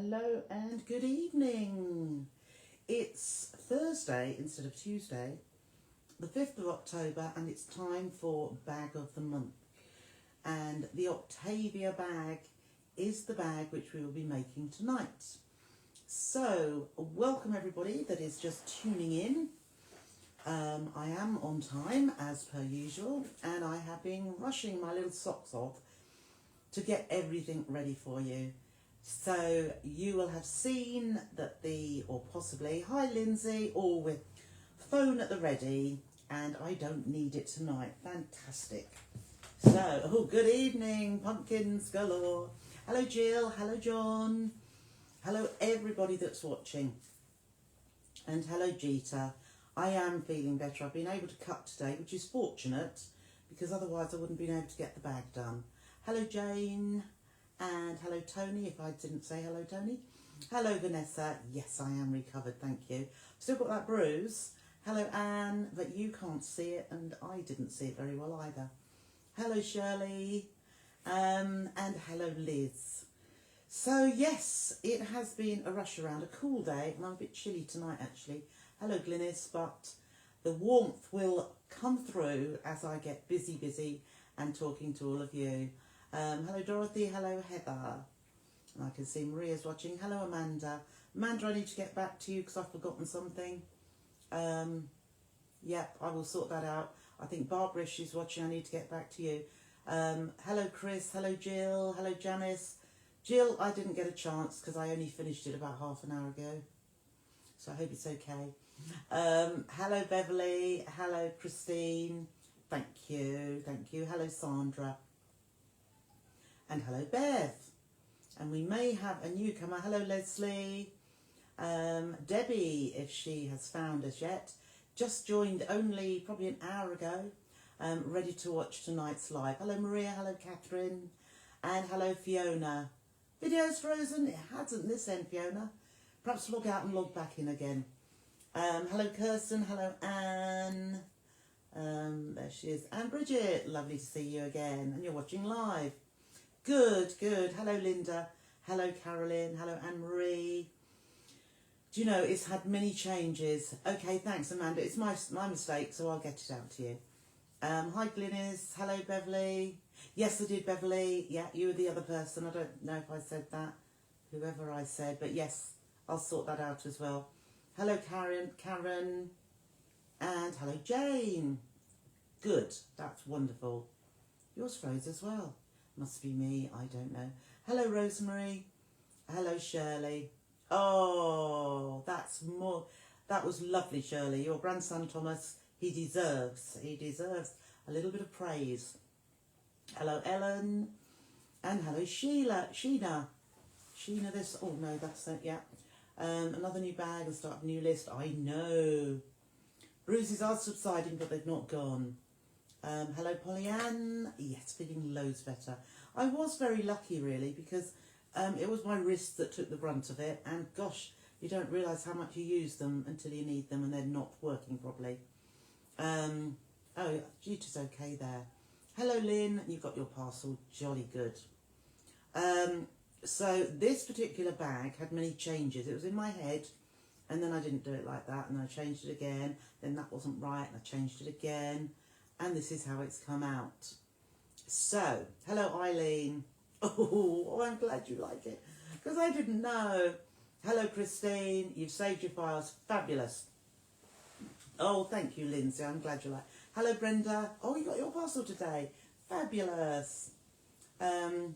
Hello and good evening. It's Thursday instead of Tuesday, the 5th of October, and it's time for Bag of the Month. And the Octavia bag is the bag which we will be making tonight. So, welcome everybody that is just tuning in. I am on time as per usual, and I have been rushing my little socks off to get everything ready for you. So you will have seen that or possibly, hi Lindsay, all with phone at the ready, and I don't need it tonight. Fantastic. So, good evening, pumpkins galore. Hello Jill, hello John, hello everybody that's watching, and hello Jeeta. I am feeling better. I've been able to cut today, which is fortunate, because otherwise I wouldn't have been able to get the bag done. Hello Jane. And hello Tony, if I didn't say hello Tony. Hello Vanessa, yes I am recovered, thank you. Still got that bruise. Hello Anne, but you can't see it and I didn't see it very well either. Hello Shirley, and hello Liz. So yes, it has been a rush around, a cool day, and I'm a bit chilly tonight actually. Hello Glynis, but the warmth will come through as I get busy and talking to all of you. Hello Dorothy, hello Heather. And I can see Maria's watching. Hello Amanda. Amanda, I need to get back to you because I've forgotten something. Yep, I will sort that out. I think Barbara, if she's watching, I need to get back to you. Hello Chris, hello Jill, hello Janice. Jill, I didn't get a chance because I only finished it about half an hour ago. So I hope it's okay. Hello Beverly, hello Christine. Thank you. Hello Sandra. And hello Bev. And we may have a newcomer. Hello Leslie. Debbie, if she has found us yet. Just joined only probably an hour ago. Ready to watch tonight's live. Hello Maria, hello Catherine. And hello Fiona. Video's frozen. It hasn't this end, Fiona. Perhaps log out and log back in again. Hello Kirsten, hello Anne. There she is. And Bridget, lovely to see you again. And you're watching live. Good. Hello, Linda. Hello, Carolyn. Hello, Anne-Marie. Do you know, it's had many changes. Okay, thanks, Amanda. It's my mistake, so I'll get it out to you. Hi, Glynis. Hello, Beverly. Yes, I did, Beverly. Yeah, you were the other person. I don't know if I said that. Whoever I said. But yes, I'll sort that out as well. Hello, Karen. And hello, Jane. Good. That's wonderful. Yours froze as well. Must be me, I don't know. Hello, Rosemary. Hello, Shirley. Oh, that was lovely, Shirley. Your grandson, Thomas, he deserves a little bit of praise. Hello, Ellen. And hello, Sheena, this, oh no, that's it, yeah. Another new bag and start a new list. I know. Bruises are subsiding, but they've not gone. Hello Pollyann, yes, feeling loads better. I was very lucky really because it was my wrists that took the brunt of it, and gosh, you don't realise how much you use them until you need them and they're not working properly. Oh, Jeeta's okay there. Hello Lynn, you've got your parcel, jolly good. So this particular bag had many changes. It was in my head and then I didn't do it like that and I changed it again, then that wasn't right and I changed it again. And this is how it's come out. So, hello Eileen. Oh, I'm glad you like it, because I didn't know. Hello Christine, you've saved your files. Fabulous. Oh, thank you Lindsay, I'm glad you like it. Hello Brenda. Oh, you got your parcel today. Fabulous. No,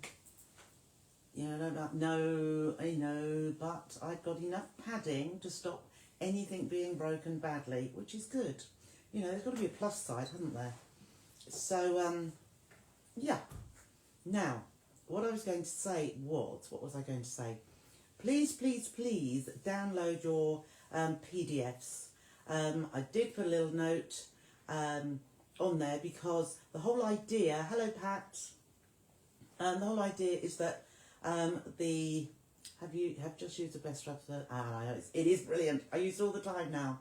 I know, but I've got enough padding to stop anything being broken badly, which is good. You know, there's got to be a plus side, hasn't there? So, yeah. Now, what I was going to say was, what was I going to say? Please download your PDFs. I did put a little note on there because the whole idea, hello Pat, the whole idea is that have just used the best wrapper. It is brilliant. I use it all the time now.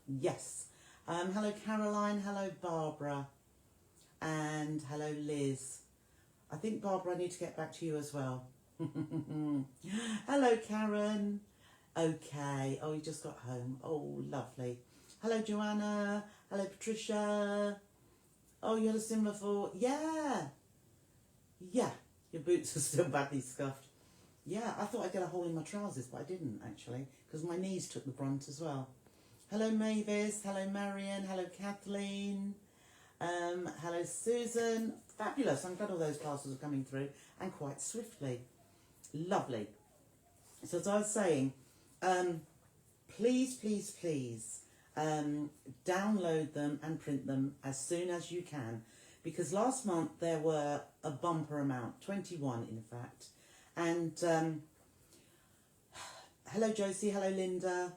Yes. Hello Caroline, hello Barbara, and hello Liz. I think Barbara, I need to get back to you as well. Hello, Karen. Okay. Oh, you just got home. Oh, lovely. Hello, Joanna. Hello, Patricia. Oh, you had a similar thought. Yeah. Yeah. Your boots are still badly scuffed. Yeah, I thought I'd get a hole in my trousers, but I didn't, actually, because my knees took the brunt as well. Hello, Mavis. Hello, Marion. Hello, Kathleen. Hello, Susan. Fabulous. I'm glad all those parcels are coming through, and quite swiftly. Lovely. So as I was saying, please, please, please download them and print them as soon as you can, because last month there were a bumper amount, 21 in fact. And hello Josie, hello Linda.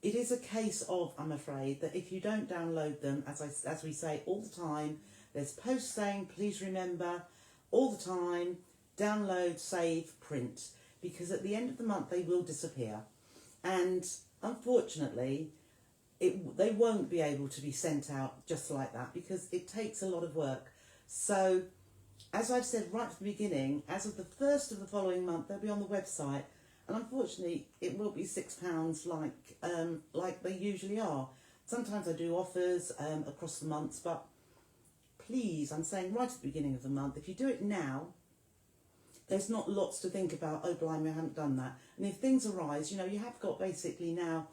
It is a case of, I'm afraid, that if you don't download them, as we say all the time, there's posts saying please remember all the time, download, save, print, because at the end of the month they will disappear, and unfortunately they won't be able to be sent out just like that, because it takes a lot of work. So as I've said right from the beginning, as of the 1st of the following month they'll be on the website, and unfortunately it will be £6 like they usually are. Sometimes I do offers across the months, but please, I'm saying right at the beginning of the month, if you do it now, there's not lots to think about. Oh, blimey, I haven't done that. And if things arise, you know, you have got basically now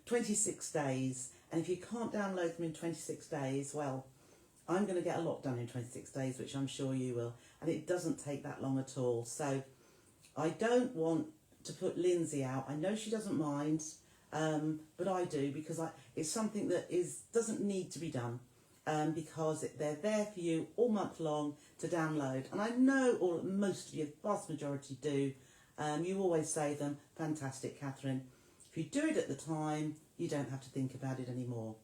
26 days. And if you can't download them in 26 days, well, I'm going to get a lot done in 26 days, which I'm sure you will. And it doesn't take that long at all. So I don't want to put Lindsay out. I know she doesn't mind, but I do, because it's something that doesn't need to be done. Because they're there for you all month long to download, and I know most of you, the vast majority do. You always say them. Fantastic, Catherine. If you do it at the time, you don't have to think about it anymore.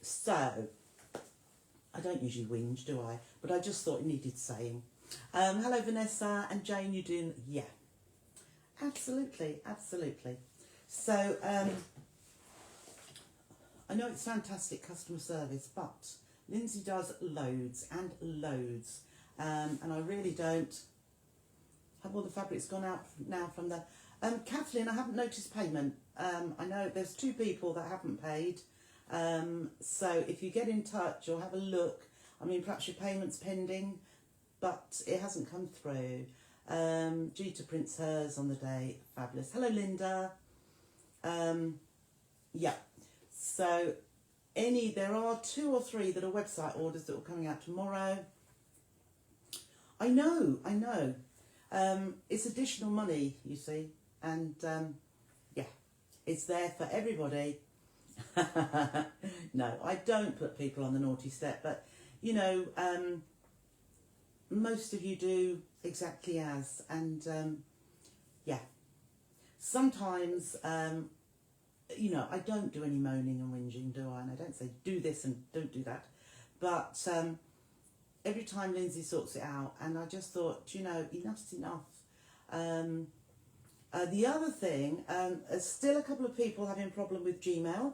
So I don't usually whinge, do I? But I just thought it needed saying. Hello, Vanessa and Jane. You doing? Yeah, absolutely, absolutely. So I know it's fantastic customer service, but Lindsay does loads and loads, and I really don't. Have all the fabrics gone out now from the... Kathleen, I haven't noticed payment. I know there's 2 people that haven't paid, so if you get in touch or have a look, I mean, perhaps your payment's pending, but it hasn't come through. Gita prints hers on the day. Fabulous. Hello, Linda. Yeah. So there are 2 or 3 that are website orders that are coming out tomorrow. I know. It's additional money, you see, and yeah, it's there for everybody. No, I don't put people on the naughty step, but you know, most of you do exactly as, and yeah, sometimes you know, I don't do any moaning and whinging, do I? And I don't say do this and don't do that. But every time Lindsay sorts it out, and I just thought, you know, enough's enough. The other thing, there's still a couple of people having a problem with Gmail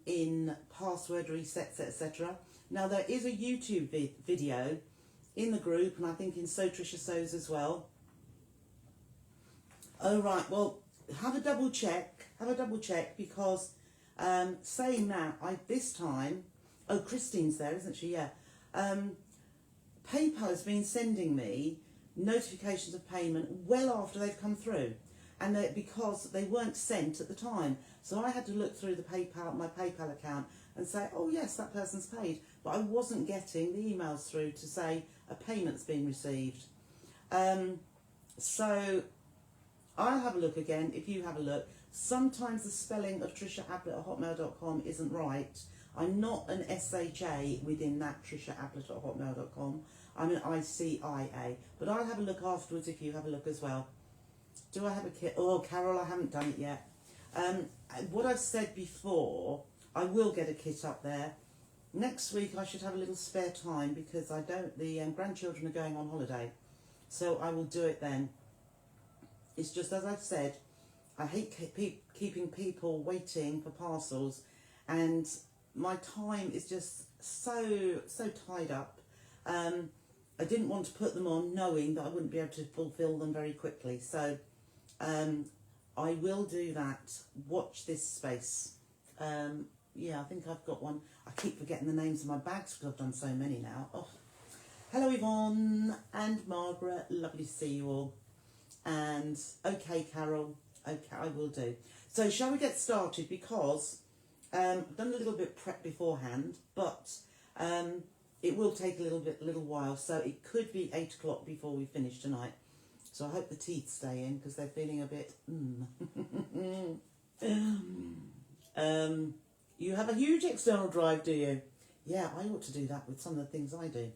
in password resets, etc. Now, there is a YouTube video in the group, and I think in So Trisha Sews as well. Oh, right, well, have a double check, because saying that, this time, oh, Christine's there, isn't she? Yeah. PayPal has been sending me notifications of payment well after they've come through, and because they weren't sent at the time. So I had to look through my PayPal account and say, oh yes, that person's paid, but I wasn't getting the emails through to say a payment's been received. So I'll have a look again. If you have a look, sometimes the spelling of trisha@hotmail.com isn't right. I'm not an SHA within that trisha@hotmail.com. I'm an ICIA. But I'll have a look afterwards if you have a look as well. Do I have a kit? Oh, Carol, I haven't done it yet. What I've said before, I will get a kit up there. Next week I should have a little spare time, because the grandchildren are going on holiday. So I will do it then. It's just, as I've said, I hate keeping people waiting for parcels, and my time is just so tied up. I didn't want to put them on knowing that I wouldn't be able to fulfill them very quickly. So I will do that. Watch this space. Yeah, I think I've got one. I keep forgetting the names of my bags because I've done so many now. Oh. Hello Yvonne and Margaret, lovely to see you all. And okay Carol, okay, I will do. So shall we get started, because I've done a little bit prep beforehand, but it will take a little while, so it could be 8 o'clock before we finish tonight. So I hope the teeth stay in because they're feeling a bit you have a huge external drive, do you? Yeah, I ought to do that with some of the things I do.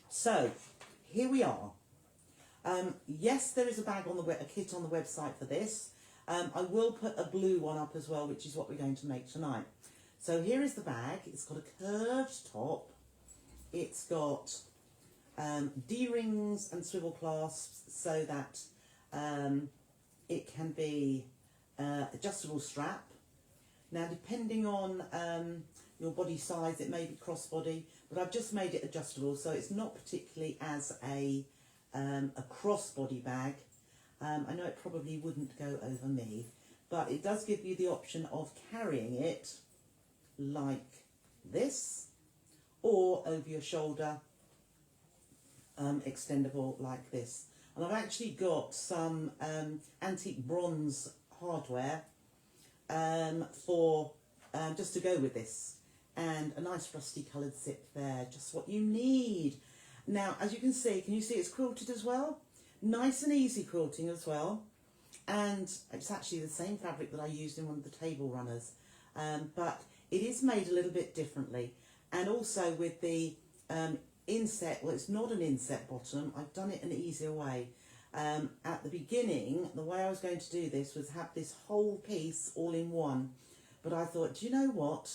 So here we are. Yes, there is a bag on a kit on the website for this. I will put a blue one up as well, which is what we're going to make tonight. So here is the bag. It's got a curved top. It's got D-rings and swivel clasps so that it can be adjustable strap. Now, depending on your body size, it may be crossbody, but I've just made it adjustable, so it's not particularly as a crossbody bag. I know it probably wouldn't go over me, but it does give you the option of carrying it like this, or over your shoulder, extendable like this. And I've actually got some antique bronze hardware for just to go with this, and a nice rusty coloured zip there, just what you need. Now, as you can see it's quilted as well, nice and easy quilting as well, and it's actually the same fabric that I used in one of the table runners, but it is made a little bit differently. And also with the inset, well, it's not an inset bottom, I've done it an easier way. At the beginning, the way I was going to do this was have this whole piece all in one, but I thought, do you know what,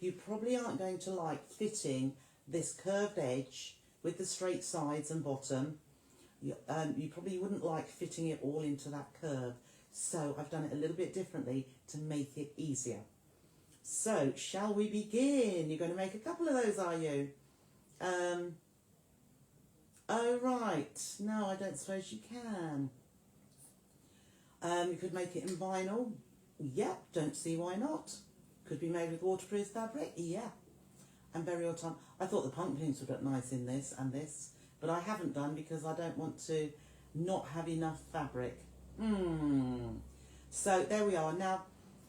you probably aren't going to like fitting this curved edge with the straight sides and bottom. You probably wouldn't like fitting it all into that curve, so I've done it a little bit differently to make it easier. So shall we begin? You're going to make a couple of those, are you? Oh right, no, I don't suppose you can. You could make it in vinyl. Yep, don't see why not. Could be made with waterproof fabric. Yeah, and very autumn. I thought the pumpkins would look nice in this and this, but I haven't done because I don't want to not have enough fabric. So there we are. Now,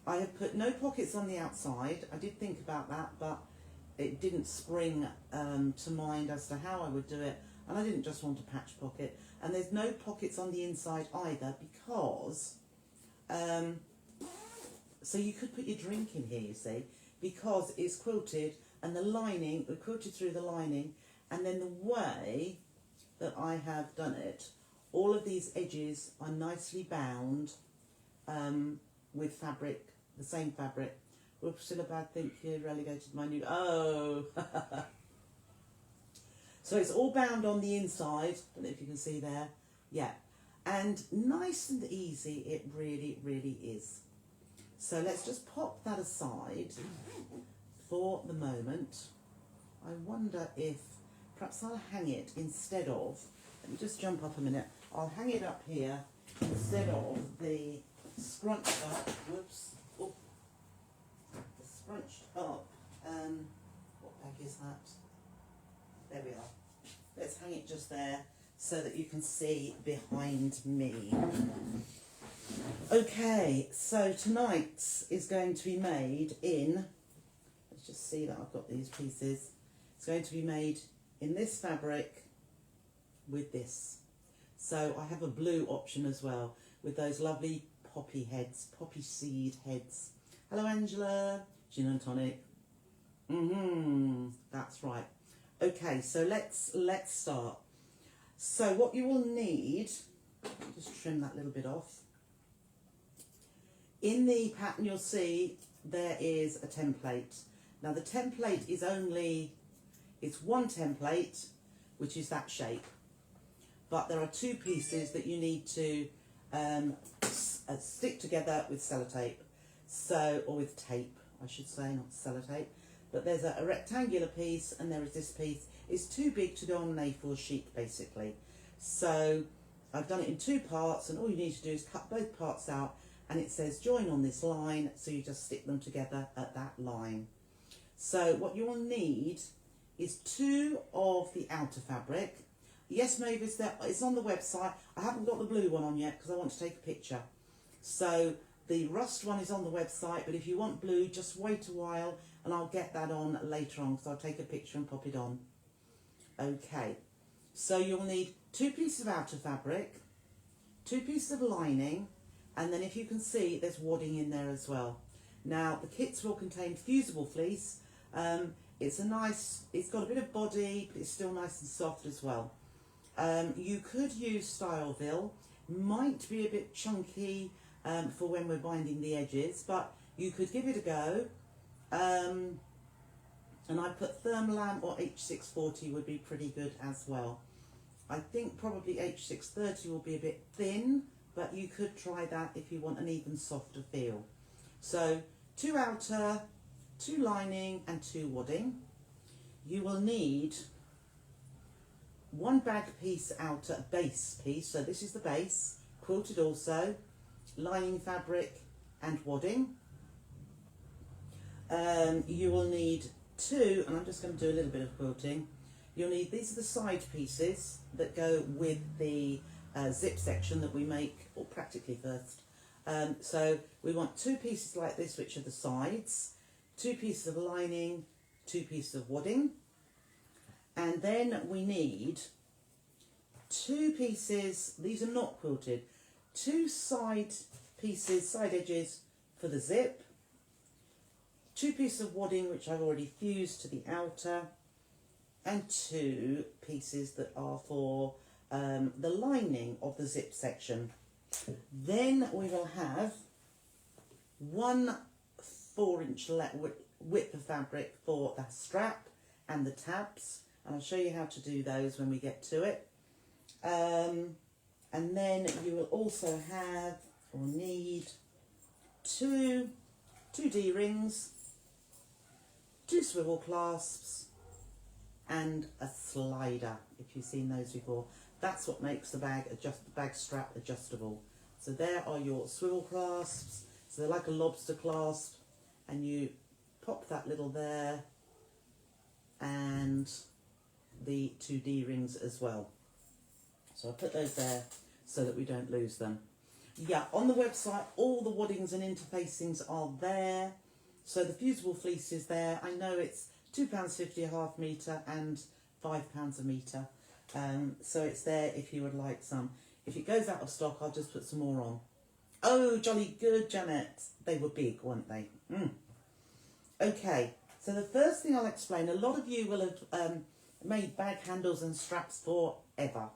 I have put no pockets on the outside. I did think about that, but it didn't spring to mind as to how I would do it, and I didn't just want a patch pocket. And there's no pockets on the inside either, because so you could put your drink in here, you see, because it's quilted, and the lining, we quilted through the lining, and then the way that I have done it, all of these edges are nicely bound with fabric, the same fabric. Whoops, still a bad thing, you relegated my new, oh. So it's all bound on the inside, don't know if you can see there, yeah. And nice and easy, it really, really is. So let's just pop that aside for the moment. I wonder if perhaps I'll hang it instead of, let me just jump up a minute, I'll hang it up here instead of the scrunched up, whoops, oh, the scrunched up, what bag is that? There we are. Let's hang it just there so that you can see behind me. Okay, so tonight's is going to be made in, let's just see that I've got these pieces. It's going to be made in this fabric with this. So I have a blue option as well with those lovely poppy heads, poppy seed heads. Hello Angela, gin and tonic. That's right. Okay, so let's start. So what you will need, just trim that little bit off. In the pattern you'll see there is a template. Now the template is it's one template, which is that shape. But there are two pieces that you need to stick together with sellotape. So, or with tape, I should say, not sellotape. But there's a rectangular piece and there is this piece. it's too big to go on an A4 sheet basically. So I've done it in 2 parts, and all you need to do is cut both parts out, and it says join on this line, so you just stick them together at that line. So what you'll need is 2 of the outer fabric. Yes, Mavis, it's on the website. I haven't got the blue one on yet because I want to take a picture. So the rust one is on the website, but if you want blue, just wait a while and I'll get that on later on, because I'll take a picture and pop it on. Okay, so you'll need 2 pieces of outer fabric, 2 pieces of lining, and then if you can see, there's wadding in there as well. Now, the kits will contain fusible fleece. It's got a bit of body, but it's still nice and soft as well. You could use Styleville, might be a bit chunky for when we're binding the edges, but you could give it a go. And I put Thermolam or H640 would be pretty good as well. I think probably H630 will be a bit thin, but you could try that if you want an even softer feel. So 2 outer, 2 lining and 2 wadding. You will need 1 bag piece outer base piece, so this is the base, quilted also, lining fabric and wadding. You will need 2, and I'm just going to do a little bit of quilting. You'll need, these are the side pieces that go with the zip section that we make, or practically first. So we want 2 pieces like this, which are the sides, 2 pieces of lining, 2 pieces of wadding, and then we need 2 pieces, these are not quilted, 2 side pieces, side edges for the zip, 2 pieces of wadding which I've already fused to the outer, and 2 pieces that are for the lining of the zip section. Then we will have 1 4-inch width of fabric for the strap and the tabs, and I'll show you how to do those when we get to it. And then you will also have or need 2 D-rings, 2 swivel clasps, and a slider, if you've seen those before. That's what makes the bag strap adjustable. So there are your swivel clasps. So they're like a lobster clasp, and you pop that little there, and the 2 D-rings as well. So I'll put those there so that we don't lose them. Yeah, on the website, all the waddings and interfacings are there. So the fusible fleece is there. I know it's £2.50 a half metre and £5 a metre. So it's there if you would like some. If it goes out of stock, I'll just put some more on. Oh, jolly good, Janet. They were big, weren't they? Okay, so the first thing I'll explain, a lot of you will have made bag handles and straps forever.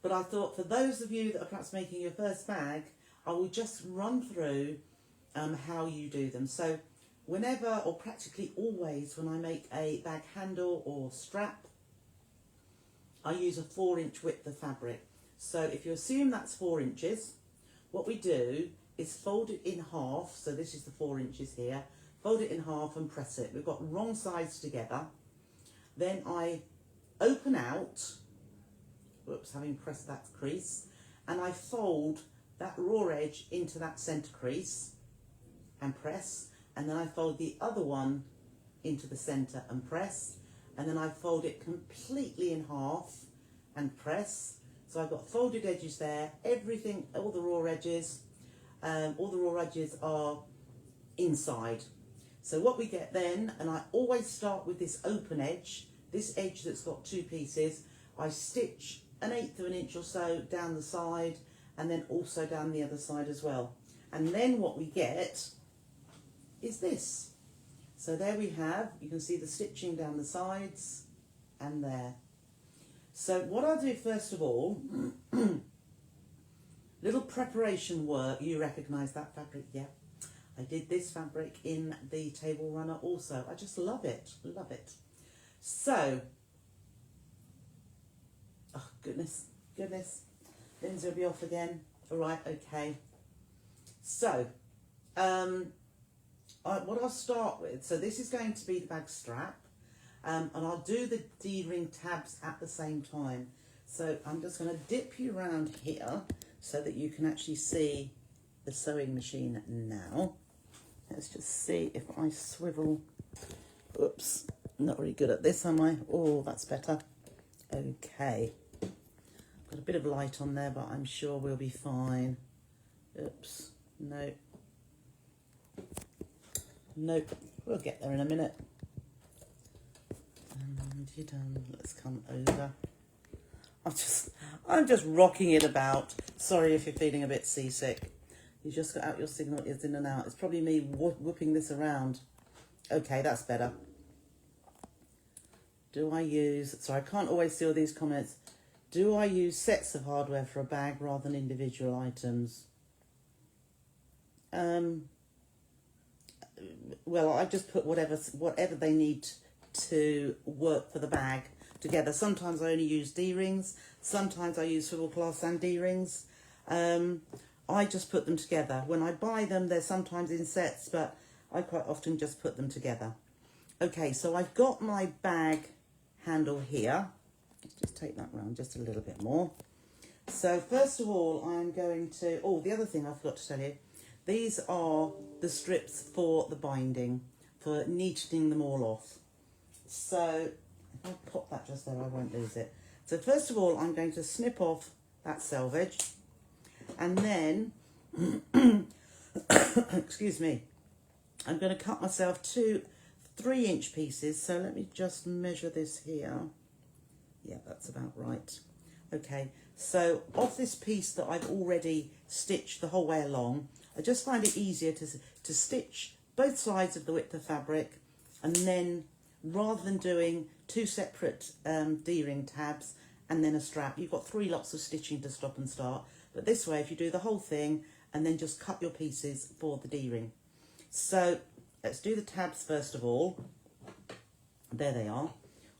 But I thought for those of you that are perhaps making your first bag, I will just run through how you do them. So whenever, or practically always, when I make a bag handle or strap, I use a 4-inch width of fabric. So if you assume that's 4 inches, what we do is fold it in half. So this is the 4 inches here. Fold it in half and press it. We've got wrong sides together. Then I open out, whoops, having pressed that crease, and I fold that raw edge into that centre crease and press, and then I fold the other one into the centre and press, and then I fold it completely in half and press. So I've got folded edges there, everything, all the raw edges are inside. So what we get then, and I always start with this open edge, this edge that's got 2 pieces, I stitch 1/8 of an inch or so down the side, and then also down the other side as well. And then what we get is this. So there we have, you can see the stitching down the sides and there. So what I'll do first of all, little preparation work. You recognise that fabric? Yeah. I did this fabric in the table runner also. I just love it, love it. So, oh goodness, Lindsay will be off again. All right, okay. So, what I'll start with, so this is going to be the bag strap, and I'll do the D-ring tabs at the same time. So I'm just going to dip you around here so that you can actually see the sewing machine now. Let's just see if I swivel. Oops, not very good at this, am I? Oh, that's better. Okay. Got a bit of light on there, but I'm sure we'll be fine. Oops, no. Nope, we'll get there in a minute. Let's come over. I'm just rocking it about. Sorry if you're feeling a bit seasick. You just got out your signal is in and out. It's probably me whooping this around. Okay, that's better. Do I use, sorry, I can't always see all these comments. Do I use sets of hardware for a bag rather than individual items? Well, I just put whatever they need to work for the bag together. Sometimes I only use D-rings. Sometimes I use swivel clasps and D-rings. I just put them together. When I buy them, they're sometimes in sets, but I quite often just put them together. Okay, so I've got my bag handle here. Let's just take that round just a little bit more. So first of all, I'm going to, oh, the other thing I forgot to tell you, these are the strips for the binding, for neatening them all off. So if I pop that just there, I won't lose it. So first of all, I'm going to snip off that selvage, and then, excuse me, I'm going to cut myself 2 3-inch pieces. So let me just measure this here. Yeah, that's about right. Okay, so of this piece that I've already stitched the whole way along, I just find it easier to stitch both sides of the width of fabric, and then rather than doing 2 separate D-ring tabs and then a strap, you've got 3 lots of stitching to stop and start. But this way, if you do the whole thing and then just cut your pieces for the D-ring. So let's do the tabs first of all. There they are.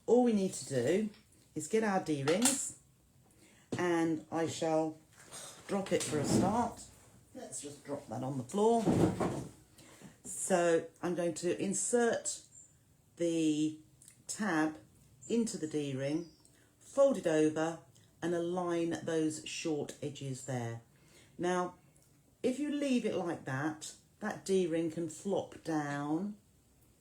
All we need to do is get our D-rings, and I shall drop it for a start. Let's just drop that on the floor. So I'm going to insert the tab into the D-ring, fold it over and align those short edges there. Now, if you leave it like that, that D-ring can flop down.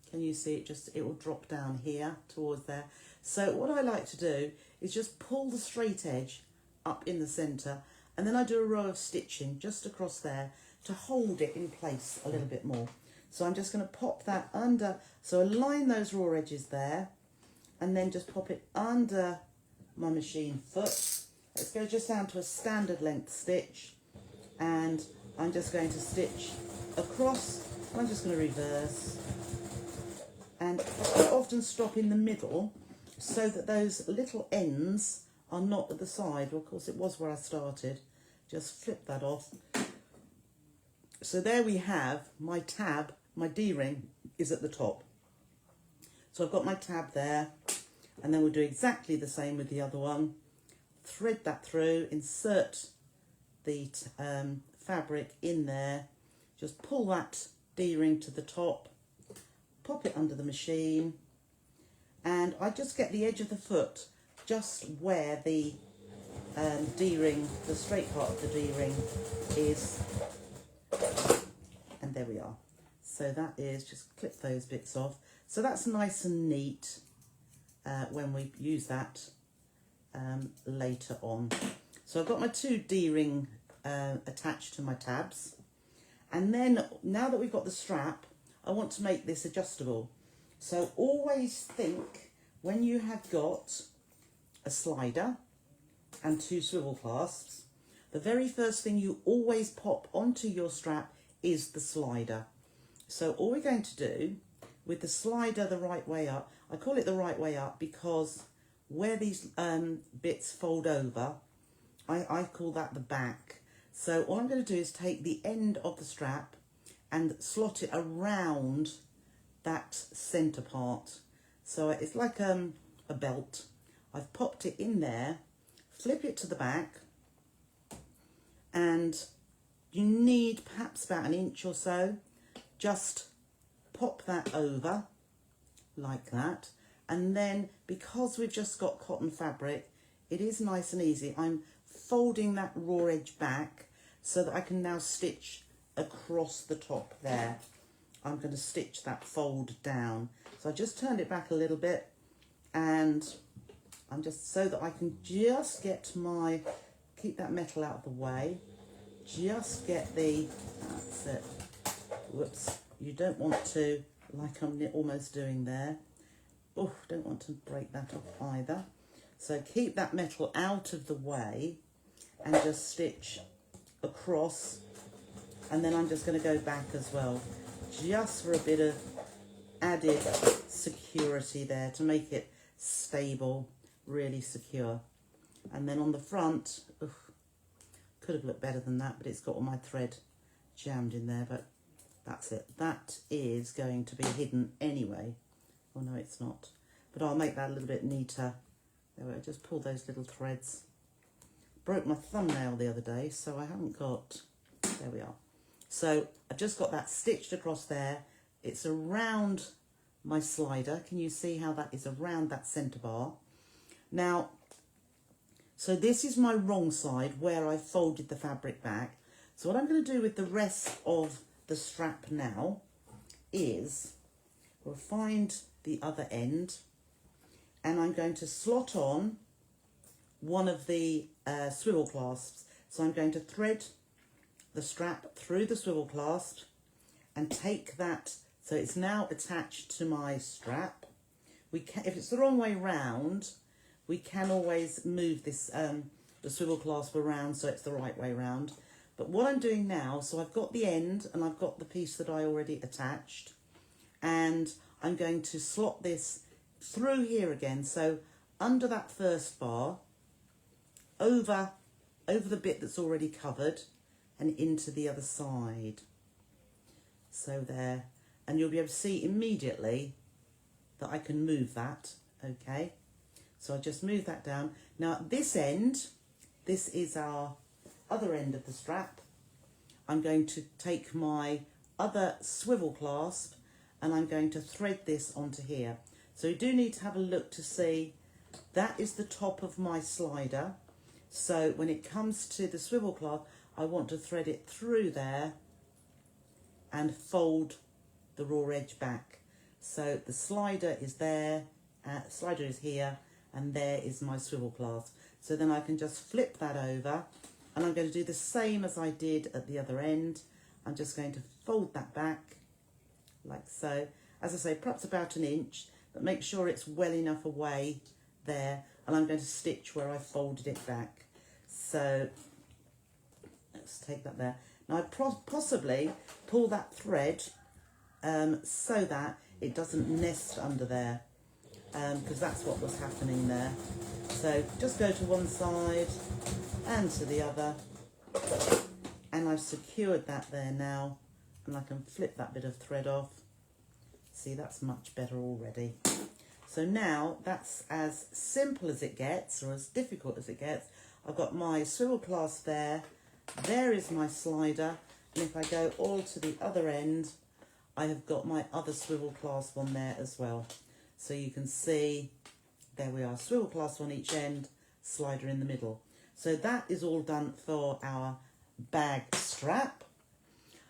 Can you see it? It will drop down here towards there. So what I like to do is just pull the straight edge up in the centre, and then I do a row of stitching just across there to hold it in place a little bit more. So I'm just going to pop that under, so align those raw edges there, and then just pop it under my machine foot. Let's go just down to a standard length stitch, and I'm just going to stitch across. I'm just going to reverse, and I often stop in the middle so that those little ends are not at the side. Well, of course, it was where I started. Just flip that off. So there we have my tab. My D-ring is at the top. So I've got my tab there, and then we'll do exactly the same with the other one. Thread that through, insert the fabric in there, just pull that D-ring to the top, pop it under the machine, and I just get the edge of the foot just where the D-ring, the straight part of the D-ring is, and there we are. So that is, just clip those bits off. So that's nice and neat when we use that later on. So I've got my 2 D-ring attached to my tabs. And then, now that we've got the strap, I want to make this adjustable. So always think, when you have got a slider and 2 swivel clasps, the very first thing you always pop onto your strap is the slider. So all we're going to do with the slider the right way up, I call it the right way up because where these bits fold over, I call that the back. So all I'm going to do is take the end of the strap and slot it around that centre part. So it's like a belt. I've popped it in there, flip it to the back, and you need perhaps about 1 inch or so. Just pop that over like that, And then because we've just got cotton fabric, it is nice and easy. I'm folding that raw edge back so that I can now stitch across the top there. I'm going to stitch that fold down. So I just turned it back a little bit, and I'm just so that I can just get my, keep that metal out of the way, just get the, that's it, whoops, you don't want to, like I'm almost doing there, oh, don't want to break that up either. So keep that metal out of the way and just stitch across, and then I'm just going to go back as well, just for a bit of added security there to make it stable, really secure. And then on the front, could have looked better than that, but it's got all my thread jammed in there, but that's it. That is going to be hidden anyway. Oh no, it's not, but I'll make that a little bit neater. There we go, just pull those little threads. Broke my thumbnail the other day, so I haven't got, there we are. So I've just got that stitched across there. It's around my slider. Can you see how that is around that centre bar? Now, so this is my wrong side where I folded the fabric back. So what I'm going to do with the rest of the strap now is we'll find the other end, and I'm going to slot on one of the swivel clasps. So I'm going to thread the strap through the swivel clasp and take that, so it's now attached to my strap. We can, if it's the wrong way round, we can always move this the swivel clasp around so it's the right way round. But what I'm doing now, so I've got the end and I've got the piece that I already attached, and I'm going to slot this through here again, so under that first bar, over the bit that's already covered, and into the other side. So there, and you'll be able to see immediately that I can move that, okay? So I just move that down. Now at this end, this is our other end of the strap. I'm going to take my other swivel clasp and I'm going to thread this onto here. So you do need to have a look to see that is the top of my slider. So when it comes to the swivel clasp, I want to thread it through there and fold the raw edge back. So the slider is there, slider is here, and there is my swivel clasp. So then I can just flip that over, and I'm going to do the same as I did at the other end. I'm just going to fold that back like so. As I say, perhaps about an inch, but make sure it's well enough away there, and I'm going to stitch where I folded it back. So let's take that there. Now I possibly pull that thread so that it doesn't nest under there, because that's what was happening there. So just go to one side and to the other, and I've secured that there now, and I can flip that bit of thread off. See, that's much better already. So now that's as simple as it gets, or as difficult as it gets. I've got my swivel clasp there, there is my slider, and if I go all to the other end, I have got my other swivel clasp on there as well. So you can see, there we are, swivel clasp on each end, slider in the middle. So that is all done for our bag strap.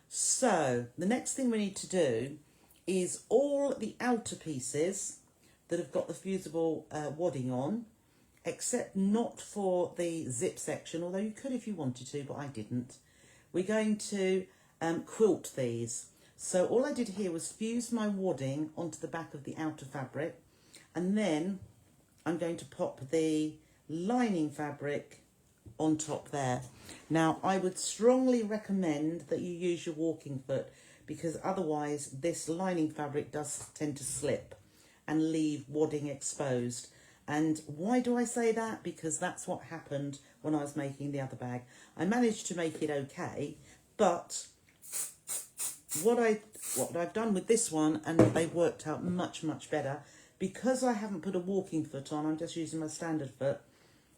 So the next thing we need to do is all the outer pieces that have got the fusible wadding on, except not for the zip section, although you could if you wanted to, but I didn't. We're going to quilt these. So all I did here was fuse my wadding onto the back of the outer fabric, and then I'm going to pop the lining fabric on top there. Now I would strongly recommend that you use your walking foot, because otherwise this lining fabric does tend to slip and leave wadding exposed. And why do I say that? Because that's what happened when I was making the other bag. I managed to make it okay, but what I've done with this one, and they worked out much, much better, because I haven't put a walking foot on, I'm just using my standard foot,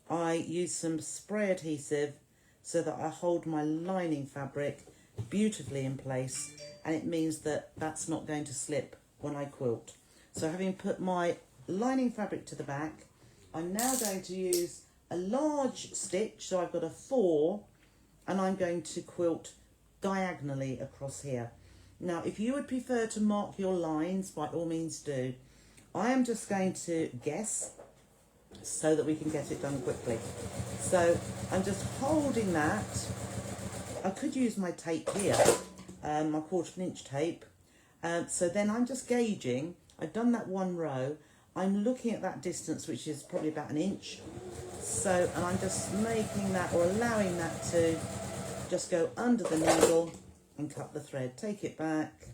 I use some spray adhesive so that I hold my lining fabric beautifully in place, and it means that that's not going to slip when I quilt. So having put my lining fabric to the back. I'm now going to use a large stitch, so I've got a 4, and I'm going to quilt diagonally across here. Now, if you would prefer to mark your lines, by all means do. I am just going to guess so that we can get it done quickly. So I'm just holding that. I could use my tape here, my 1/4 inch tape. So then I'm just gauging. I've done that 1 row. I'm looking at that distance, which is probably about 1 inch. So, and I'm just making that, or allowing that to just go under the needle and cut the thread. Take it back,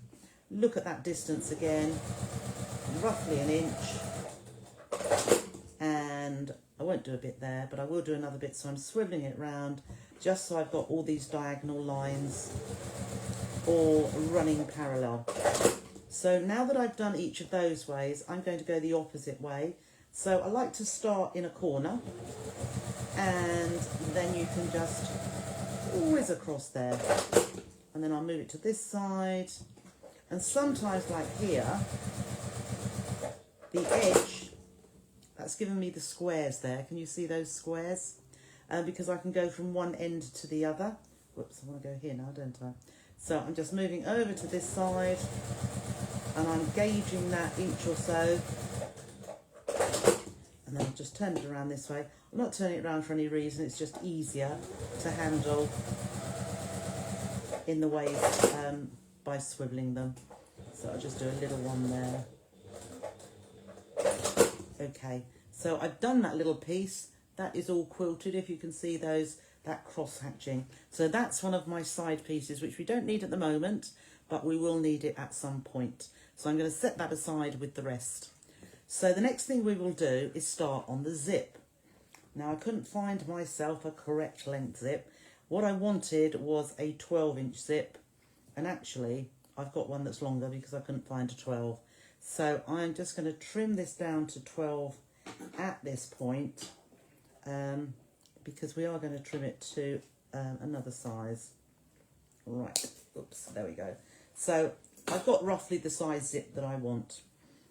look at that distance again, roughly 1 inch. And I won't do a bit there, but I will do another bit. So I'm swiveling it round just so I've got all these diagonal lines all running parallel. So now that I've done each of those ways, I'm going to go the opposite way. So I like to start in a corner, and then you can just whiz across there. And then I'll move it to this side. And sometimes, like here, the edge, that's given me the squares there. Can you see those squares? Because I can go from one end to the other. Whoops, I want to go here now, don't I? So I'm just moving over to this side, and I'm gauging that 1 inch or so. And then I'll just turn it around this way. I'm not turning it around for any reason, it's just easier to handle in the ways by swiveling them. So I'll just do a little one there. Okay, so I've done that little piece. That is all quilted, if you can see those, that cross hatching. So that's one of my side pieces, which we don't need at the moment, but we will need it at some point. So I'm going to set that aside with the rest. So the next thing we will do is start on the zip. Now, I couldn't find myself a correct length zip. What I wanted was a 12-inch zip, and actually I've got one that's longer because I couldn't find a 12. So I'm just going to trim this down to 12 at this point, because we are going to trim it to another size. Right, oops, there we go. So I've got roughly the size zip that I want.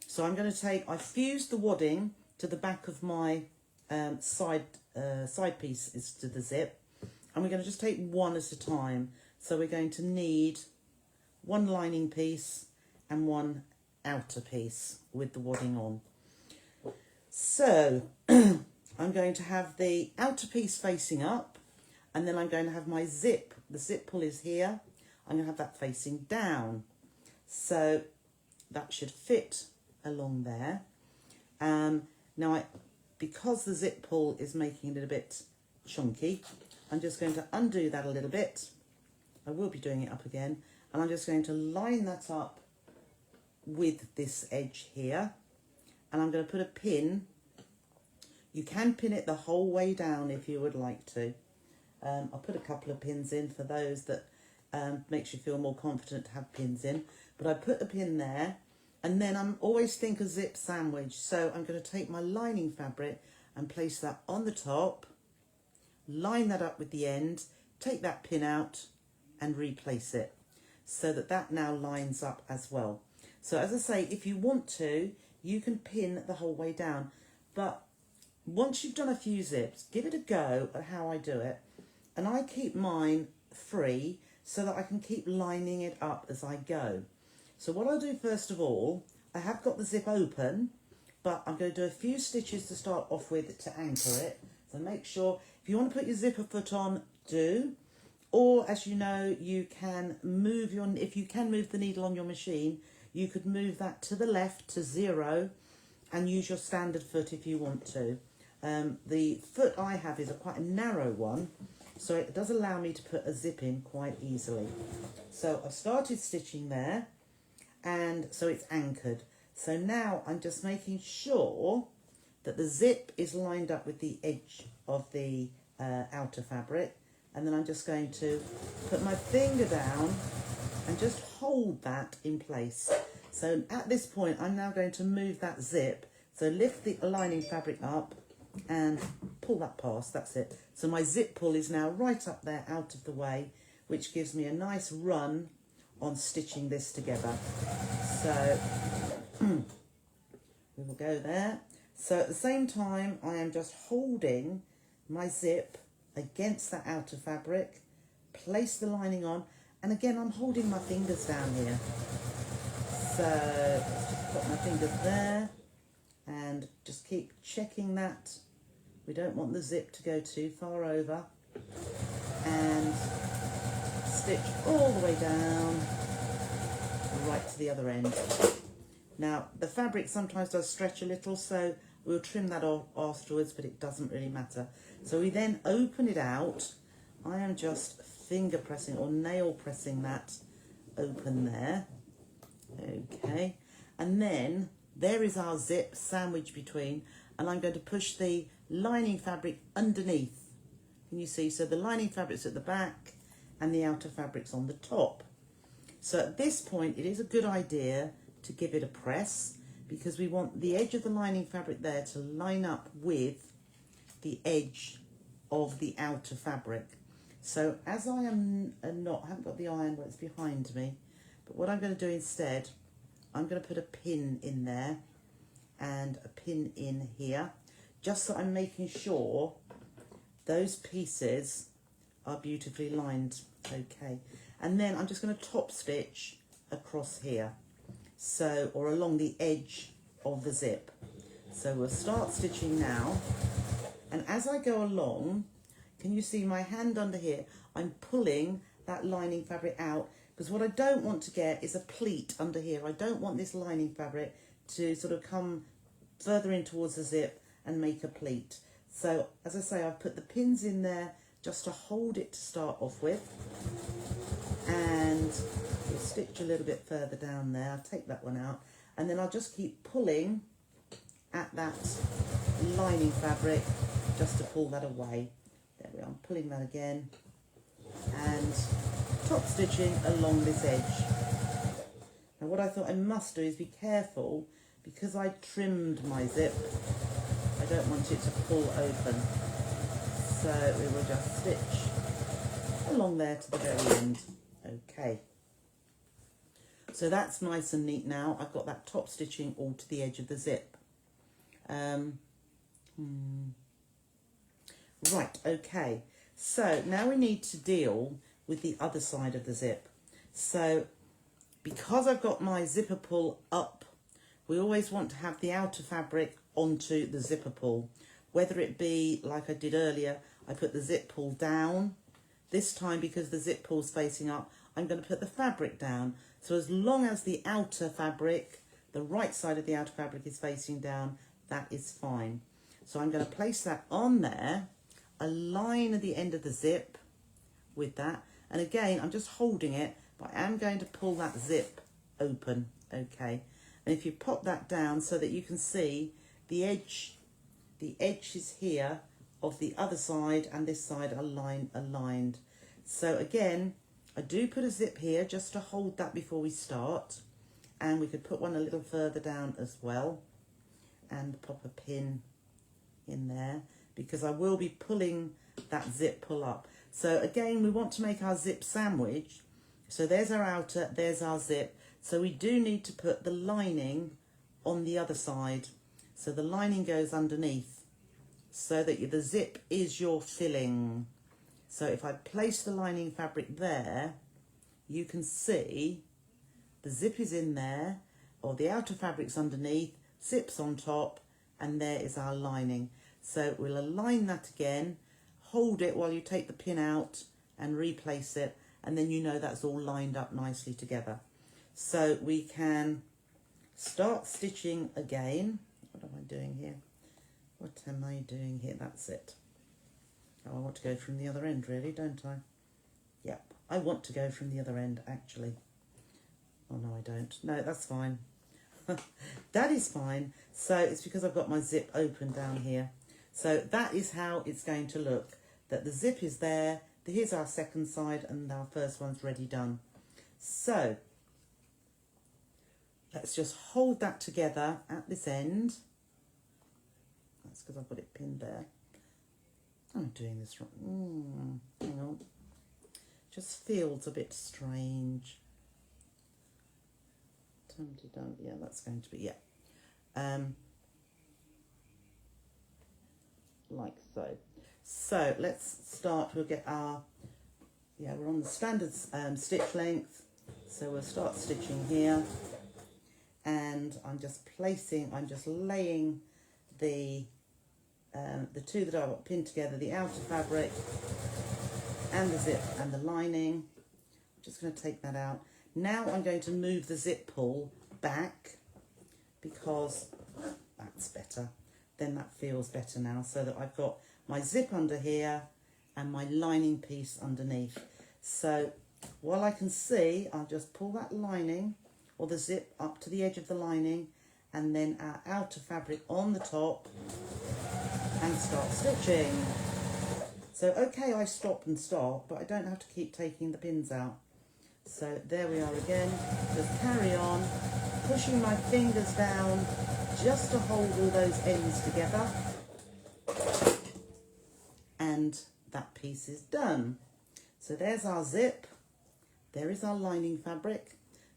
So I'm going to take, I fused the wadding to the back of my side pieces to the zip, and we're going to just take one at a time. So we're going to need one lining piece and one outer piece with the wadding on. So I'm going to have the outer piece facing up, and then I'm going to have my zip. The zip pull is here. I'm going to have that facing down. So that should fit along there. Now, because the zip pull is making it a bit chunky, I'm just going to undo that a little bit. I will be doing it up again, and I'm just going to line that up with this edge here, and I'm going to put a pin. You can pin it the whole way down if you would like to. I'll put a couple of pins in for those that makes you feel more confident to have pins in, but I put a pin there. And then I'm always think a zip sandwich. So I'm going to take my lining fabric and place that on the top, line that up with the end, take that pin out and replace it so that that now lines up as well. So as I say, if you want to, you can pin the whole way down. But once you've done a few zips, give it a go at how I do it. And I keep mine free so that I can keep lining it up as I go. So what I'll do first of all, I have got the zip open, but I'm going to do a few stitches to start off with to anchor it. So make sure, if you want to put your zipper foot on, do. Or, as you know, you can move your, if you can move the needle on your machine, you could move that to the left to 0 and use your standard foot if you want to. The foot I have is quite a narrow one, so it does allow me to put a zip in quite easily. So I've started stitching there. And so it's anchored. So now I'm just making sure that the zip is lined up with the edge of the outer fabric. And then I'm just going to put my finger down and just hold that in place. So at this point, I'm now going to move that zip. So lift the lining fabric up and pull that past, that's it. So my zip pull is now right up there out of the way, which gives me a nice run on stitching this together. So We will go there. So at the same time, I am just holding my zip against that outer fabric, place the lining on, and again, I'm holding my fingers down here. So let's just put my fingers there and just keep checking that. We don't want the zip to go too far over. And stitch all the way down, right to the other end. Now, the fabric sometimes does stretch a little, so we'll trim that off afterwards, but it doesn't really matter. So we then open it out. I am just finger pressing or nail pressing that open there. Okay. And then there is our zip sandwiched between, and I'm going to push the lining fabric underneath. Can you see? So the lining fabric's at the back and the outer fabric's on the top. So at this point, it is a good idea to give it a press, because we want the edge of the lining fabric there to line up with the edge of the outer fabric. So as I haven't got the iron where it's behind me, but what I'm going to do instead, I'm going to put a pin in there and a pin in here, just so I'm making sure those pieces are beautifully lined. Okay, and then I'm just going to top stitch across here, so, or along the edge of the zip. So we'll start stitching now, and as I go along, can you see my hand under here? I'm pulling that lining fabric out, because what I don't want to get is a pleat under here. I don't want this lining fabric to sort of come further in towards the zip and make a pleat. So as I say, I've put the pins in there just to hold it to start off with, and we'll stitch a little bit further down there. I'll take that one out, and then I'll just keep pulling at that lining fabric just to pull that away. There we are, I'm pulling that again and top stitching along this edge. Now what I thought I must do is be careful, because I trimmed my zip, I don't want it to pull open. So we will just stitch along there to the very end. Okay. So that's nice and neat now. I've got that top stitching all to the edge of the zip. Right, okay. So now we need to deal with the other side of the zip. So because I've got my zipper pull up, we always want to have the outer fabric onto the zipper pull. Whether it be, like I did earlier, I put the zip pull down. This time, because the zip pull's facing up, I'm going to put the fabric down. So as long as the outer fabric, the right side of the outer fabric is facing down, that is fine. So I'm going to place that on there, align at the end of the zip with that. And again, I'm just holding it, but I am going to pull that zip open, okay? And if you pop that down so that you can see the edge is here of the other side, and this side are aligned. So again, I do put a zip here just to hold that before we start, and we could put one a little further down as well and pop a pin in there, because I will be pulling that zip pull up. So again, we want to make our zip sandwich. So there's our outer, there's our zip. So we do need to put the lining on the other side. So the lining goes underneath, so that the zip is your filling. So if I place the lining fabric there, you can see the zip is in there, or the outer fabric's underneath, zip's on top, and there is our lining. So we'll align that again, hold it while you take the pin out and replace it, and then you know that's all lined up nicely together. So we can start stitching again. What am I doing here? What am I doing here? That's it. Oh, I want to go from the other end, really, don't I? Yep, I want to go from the other end, actually. Oh, no, I don't. No, that's fine. That is fine. So it's because I've got my zip open down here. So that is how it's going to look. That the zip is there. Here's our second side, and our first one's ready done. So let's just hold that together at this end. That's because I've got it pinned there. I'm doing this wrong. Hang on. Just feels a bit strange. Yeah, that's going to be, yeah. like so. So let's start. We'll get our, we're on the standard stitch length. So we'll start stitching here. And I'm just laying the two that I've got pinned together, the outer fabric and the zip and the lining. I'm just going to take that out. Now I'm going to move the zip pull back because that's better. Then that feels better now, so that I've got my zip under here and my lining piece underneath. So while I can see, I'll just pull that lining or the zip up to the edge of the lining and then our outer fabric on the top and start stitching. So okay, I stop and start, but I don't have to keep taking the pins out. So there we are again, just carry on, pushing my fingers down just to hold all those ends together. And that piece is done. So there's our zip, there is our lining fabric.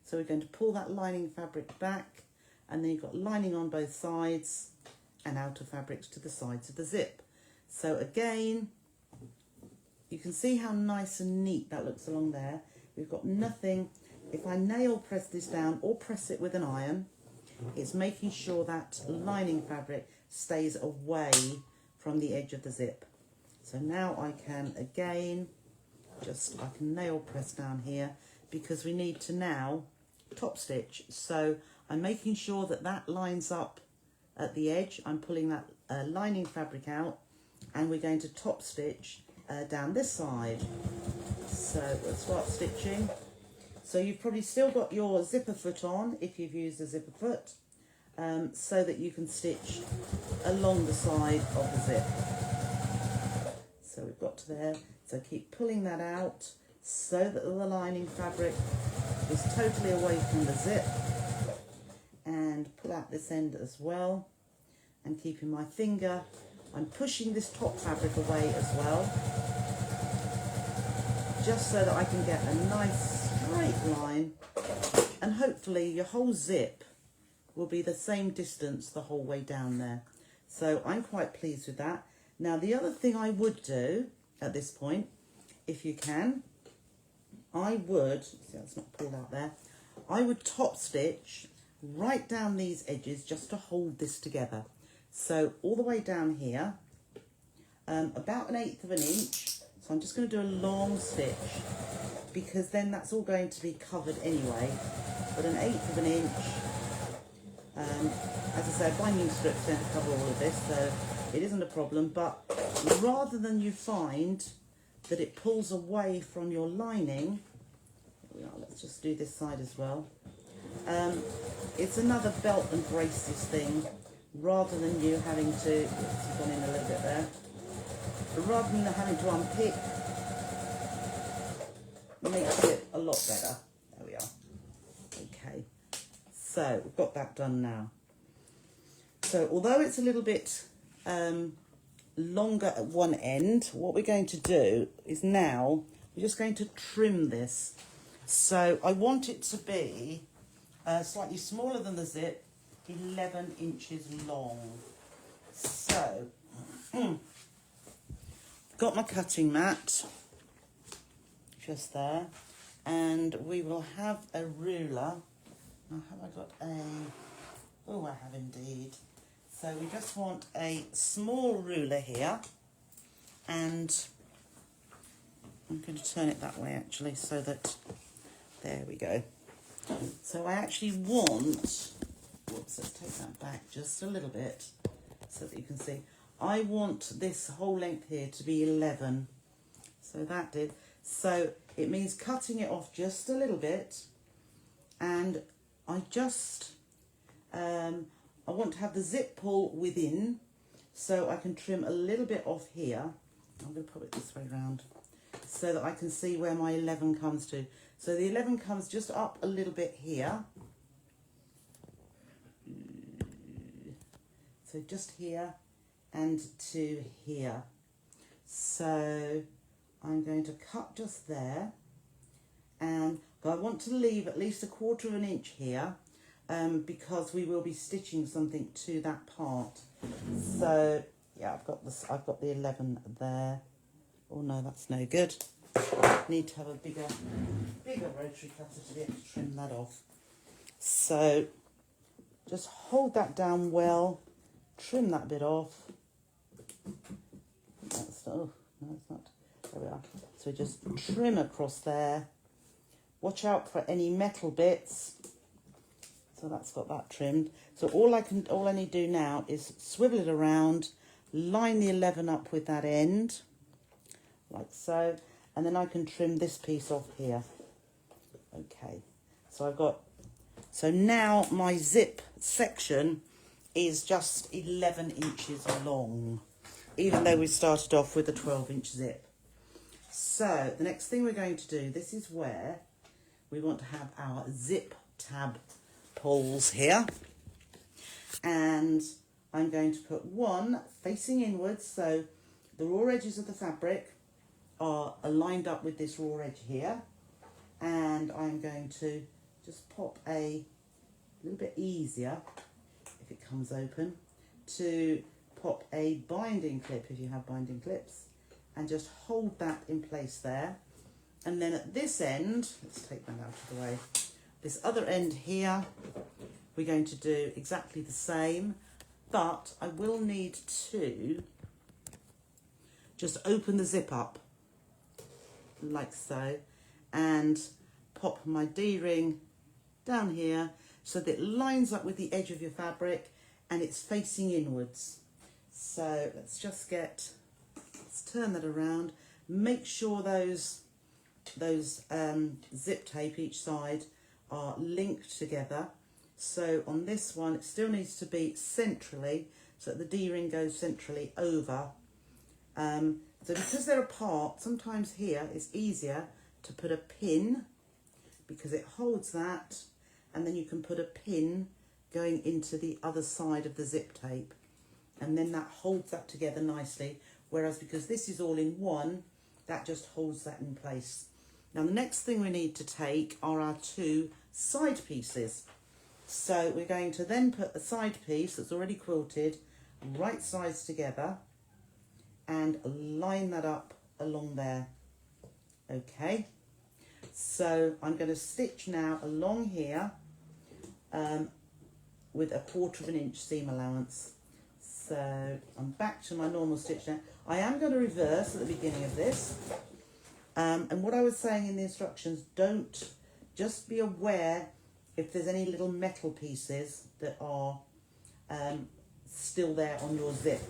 So we're going to pull that lining fabric back, and then you've got lining on both sides and outer fabrics to the sides of the zip. So again, you can see how nice and neat that looks along there. We've got nothing. If I nail press this down or press it with an iron, it's making sure that lining fabric stays away from the edge of the zip. So now I can again, I can nail press down here because we need to now top stitch. So I'm making sure that that lines up at the edge. I'm pulling that lining fabric out, and we're going to top stitch down this side. So we'll start stitching. So you've probably still got your zipper foot on if you've used a zipper foot, so that you can stitch along the side of the zip. So we've got to there. So keep pulling that out so that the lining fabric is totally away from the zip, and pull out this end as well, and keeping my finger, I'm pushing this top fabric away as well, just so that I can get a nice straight line, and hopefully your whole zip will be the same distance the whole way down there. So I'm quite pleased with that. Now the other thing I would do at this point, if you can, I would, see that's not pulled out there, I would top stitch right down these edges just to hold this together. So all the way down here, about 1/8 of an inch. So I'm just going to do a long stitch because then that's all going to be covered anyway. But 1/8 of an inch, as I said, binding strips going to cover all of this, so it isn't a problem. But rather than you find that it pulls away from your lining, let's just do this side as well. It's another belt and braces thing, rather than you having to, it's gone in a little bit there, but rather than having to unpick, makes it a lot better. There we are. Okay, so we've got that done now. So although it's a little bit longer at one end, what we're going to do is now we're just going to trim this. So I want it to be slightly smaller than the zip, 11 inches long. So got my cutting mat just there, and we will have a ruler. Now have I got a, oh I have indeed. So we just want a small ruler here, and I'm going to turn it that way actually, so that, there we go. So I actually want, whoops, let's take that back just a little bit so that you can see. I want this whole length here to be 11. So that did. So it means cutting it off just a little bit, and I just, I want to have the zip pull within, so I can trim a little bit off here. I'm going to put it this way round so that I can see where my 11 comes to. So the 11 comes just up a little bit here. So just here and to here. So I'm going to cut just there, and I want to leave at least 1/4 of an inch here, because we will be stitching something to that part. So yeah, I've got the 11 there. Oh no, that's no good. Need to have a bigger rotary cutter to be able to trim that off. So just hold that down well, trim that bit off. That's not, oh, no, it's not. There we are. So just trim across there. Watch out for any metal bits. So that's got that trimmed. So all I need to do now is swivel it around, line the 11 up with that end, like so, and then I can trim this piece off here. Okay, so now my zip section is just 11 inches long, even though we started off with a 12-inch zip. So the next thing we're going to do, this is where we want to have our zip tab pulls here, and I'm going to put one facing inwards, so the raw edges of the fabric are lined up with this raw edge here, and I'm going to just pop a little bit easier if it comes open to pop a binding clip if you have binding clips, and just hold that in place there. And then at this end, let's take that out of the way, this other end here, we're going to do exactly the same, but I will need to just open the zip up like so and pop my D-ring down here so that it lines up with the edge of your fabric and it's facing inwards. So let's turn that around, make sure those zip tape each side are linked together. So on this one it still needs to be centrally, so that the D-ring goes centrally over. So because they're apart, sometimes here it's easier to put a pin because it holds that, and then you can put a pin going into the other side of the zip tape, and then that holds that together nicely, whereas because this is all in one, that just holds that in place. Now the next thing we need to take are our two side pieces. So we're going to then put a side piece that's already quilted right sides together and line that up along there. Okay, so I'm going to stitch now along here with a 1/4 inch seam allowance. So I'm back to my normal stitch now. I am going to reverse at the beginning of this. And what I was saying in the instructions, just be aware if there's any little metal pieces that are still there on your zip,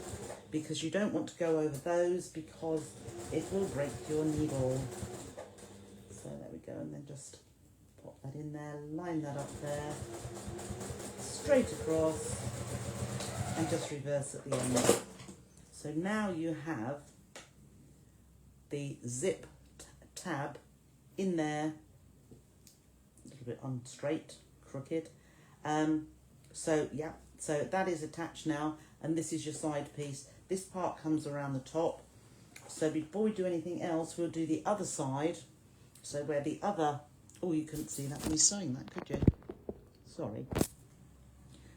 because you don't want to go over those because it will break your needle. So there we go, and then just pop that in there, line that up there, straight across, and just reverse at the end. So now you have the zip tab in there, a little bit unstraight, crooked. So yeah, so that is attached now, and this is your side piece. This part comes around the top. So before we do anything else, we'll do the other side. So where the other, oh, you couldn't see that when you're sewing that, could you? Sorry.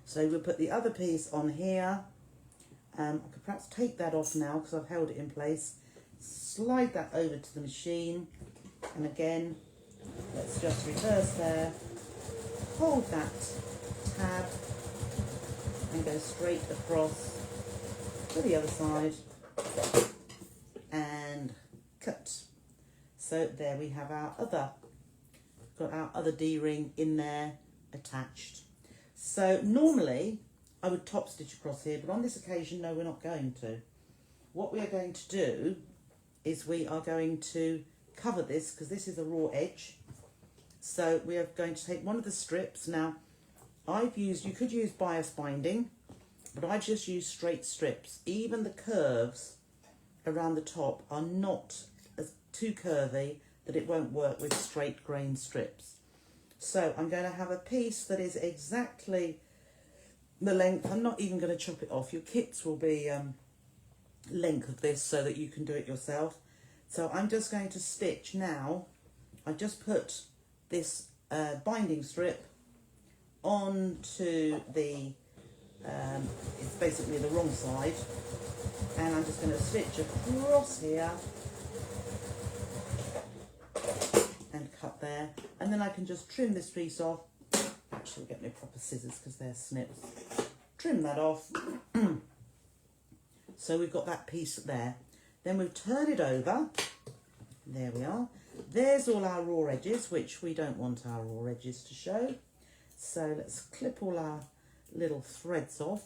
So we'll put the other piece on here. I could perhaps take that off now because I've held it in place. Slide that over to the machine, and again, let's just reverse there, hold that tab and go straight across to the other side and cut. So there we have our got our other D-ring in there attached. So normally I would top stitch across here, but on this occasion, no, we're not going to. What we are going to do is we are going to cover this, because this is a raw edge. So we are going to take one of the strips. Now, you could use bias binding, but I've just used straight strips. Even the curves around the top are not too curvy that it won't work with straight grain strips. So I'm going to have a piece that is exactly the length. I'm not even going to chop it off. Your kits will be length of this so that you can do it yourself. So I'm just going to stitch now. I've just put this binding strip onto the, it's basically the wrong side. And I'm just going to stitch across here and cut there, and then I can just trim this piece off. Actually, get me proper scissors because they're snips. Trim that off. So we've got that piece there. Then we'll turn it over. There we are. There's all our raw edges, which we don't want our raw edges to show. So let's clip all our little threads off.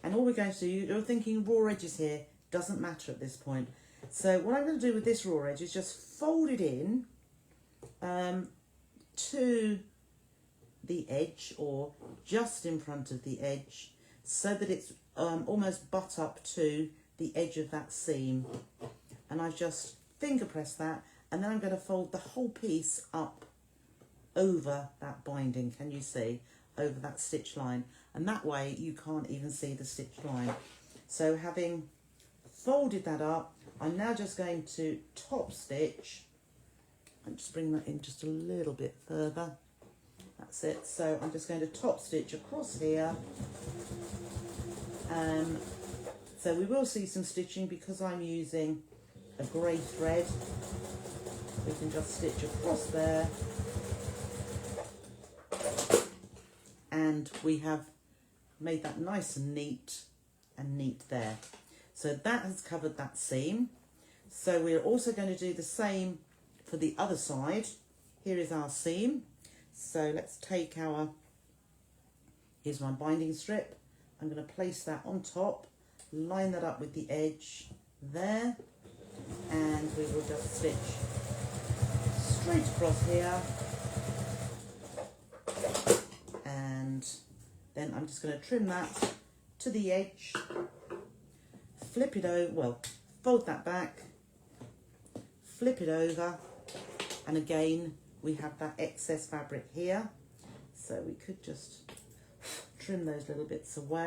And all we're going to do, you're thinking raw edges here, doesn't matter at this point. So what I'm going to do with this raw edge is just fold it in to the edge, or just in front of the edge, so that it's almost butt up to the edge of that seam. And I just finger press that, and then I'm going to fold the whole piece up over that binding, can you see, over that stitch line, and that way you can't even see the stitch line. So having folded that up, I'm now just going to top stitch and just bring that in just a little bit further. That's it. So I'm just going to top stitch across here. So we will see some stitching because I'm using a grey thread. We can just stitch across there, and we have made that nice and neat there. So that has covered that seam. So we're also going to do the same for the other side. Here is our seam. So let's take our, here's my binding strip. I'm going to place that on top, line that up with the edge there, and we will just stitch straight across here. And then I'm just going to trim that to the edge, flip it over, well, fold that back, flip it over, and again we have that excess fabric here, so we could just trim those little bits away.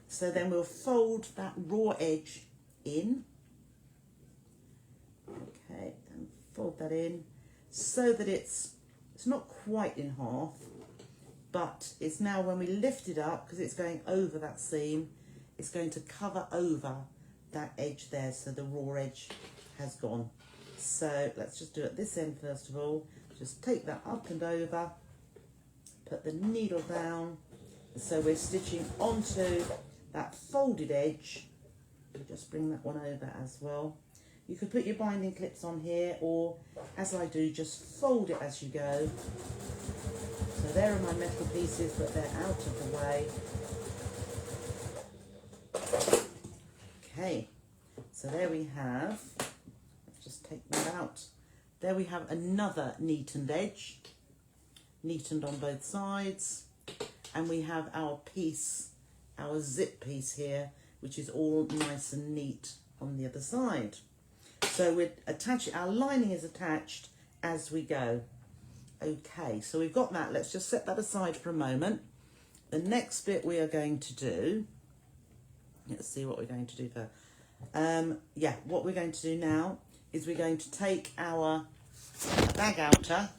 So then we'll fold that raw edge in, okay, and fold that in so that it's not quite in half, but it's now, when we lift it up, because it's going over that seam, it's going to cover over that edge there, so the raw edge has gone. So let's just do it this end first of all. Just take that up and over, put the needle down, so we're stitching onto that folded edge. We'll just bring that one over as well. You could put your binding clips on here, or as I do, just fold it as you go. So there are my metal pieces, but they're out of the way. Okay, so there we have, let's just take that out. There we have another neatened edge, neatened on both sides. And we have our piece, our zip piece here, which is all nice and neat on the other side. So we're attaching, our lining is attached as we go. Okay, so we've got that. Let's just set that aside for a moment. The next bit we are going to do, let's see what we're going to do first. Yeah, what we're going to do now is we're going to take our bag outer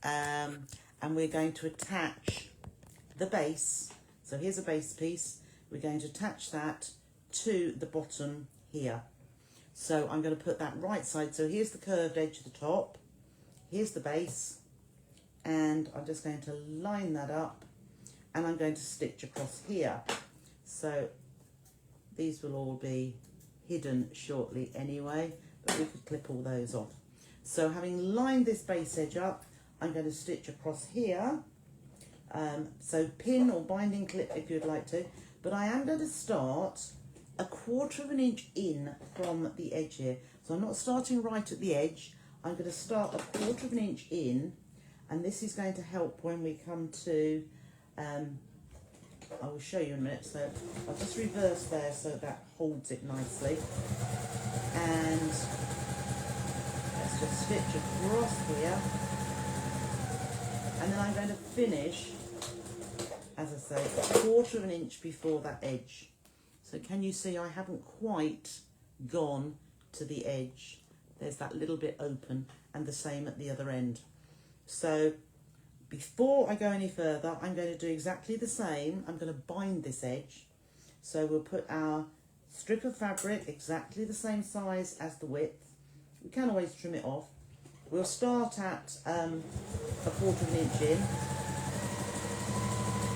and we're going to attach the base. So here's a base piece. We're going to attach that to the bottom here. So I'm going to put that right side. So here's the curved edge of the top. Here's the base. And I'm just going to line that up. And I'm going to stitch across here. So these will all be hidden shortly anyway. But we could clip all those off. So having lined this base edge up, I'm going to stitch across here. So pin or binding clip if you'd like to. But I am going to start 1/4 of an inch in from the edge here. So I'm not starting right at the edge. I'm going to start 1/4 of an inch in. And this is going to help when we come to, I will show you in a minute. So I'll just reverse there so that holds it nicely. And let's just stitch across here. And then I'm going to finish, as I say, 1/4 of an inch before that edge. So can you see I haven't quite gone to the edge? There's that little bit open, and the same at the other end. So before I go any further, I'm going to do exactly the same. I'm going to bind this edge. So we'll put our strip of fabric, exactly the same size as the width. We can always trim it off. We'll start at 1/4 inch in,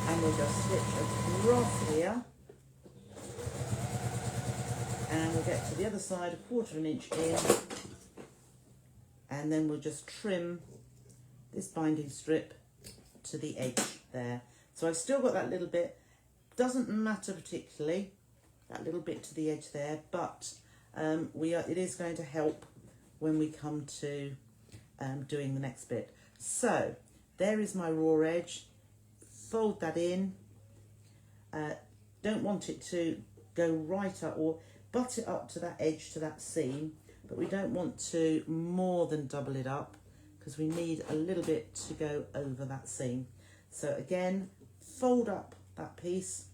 and we'll just stitch across here, and we'll get to the other side 1/4 inch in, and then we'll just trim this binding strip to the edge there. So I've still got that little bit, doesn't matter particularly, that little bit to the edge there, but it is going to help when we come to doing the next bit. So there is my raw edge. Fold that in. Don't want it to go right up or butt it up to that edge, to that seam, but we don't want to more than double it up because we need a little bit to go over that seam. So again, fold up that piece,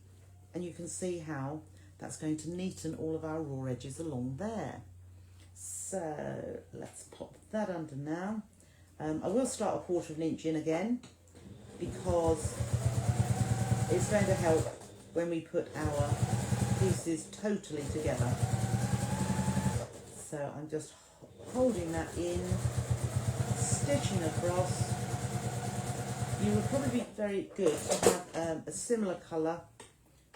and you can see how that's going to neaten all of our raw edges along there. So let's pop that under now. I will start 1/4 inch in again because it's going to help when we put our pieces totally together. So I'm just holding that in, stitching across. You would probably be very good to have a similar colour,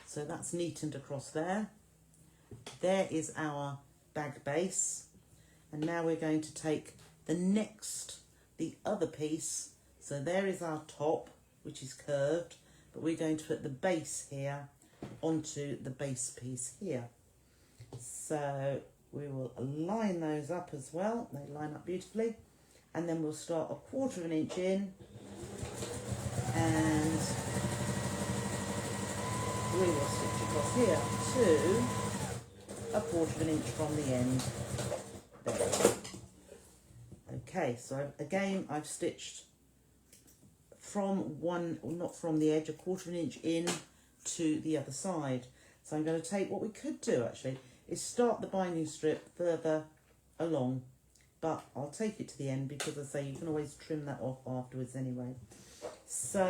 so that's neatened across there. There is our bag base, and now we're going to take the other piece. So there is our top, which is curved, but we're going to put the base here onto the base piece here. So we will line those up as well. They line up beautifully, and then we'll start 1/4 inch in, and we will stitch across here to 1/4 inch from the end. There. Okay, so again I've stitched from not from the edge, 1/4 inch in to the other side. So I'm going to take, what we could do actually is start the binding strip further along, but I'll take it to the end because I say you can always trim that off afterwards anyway. So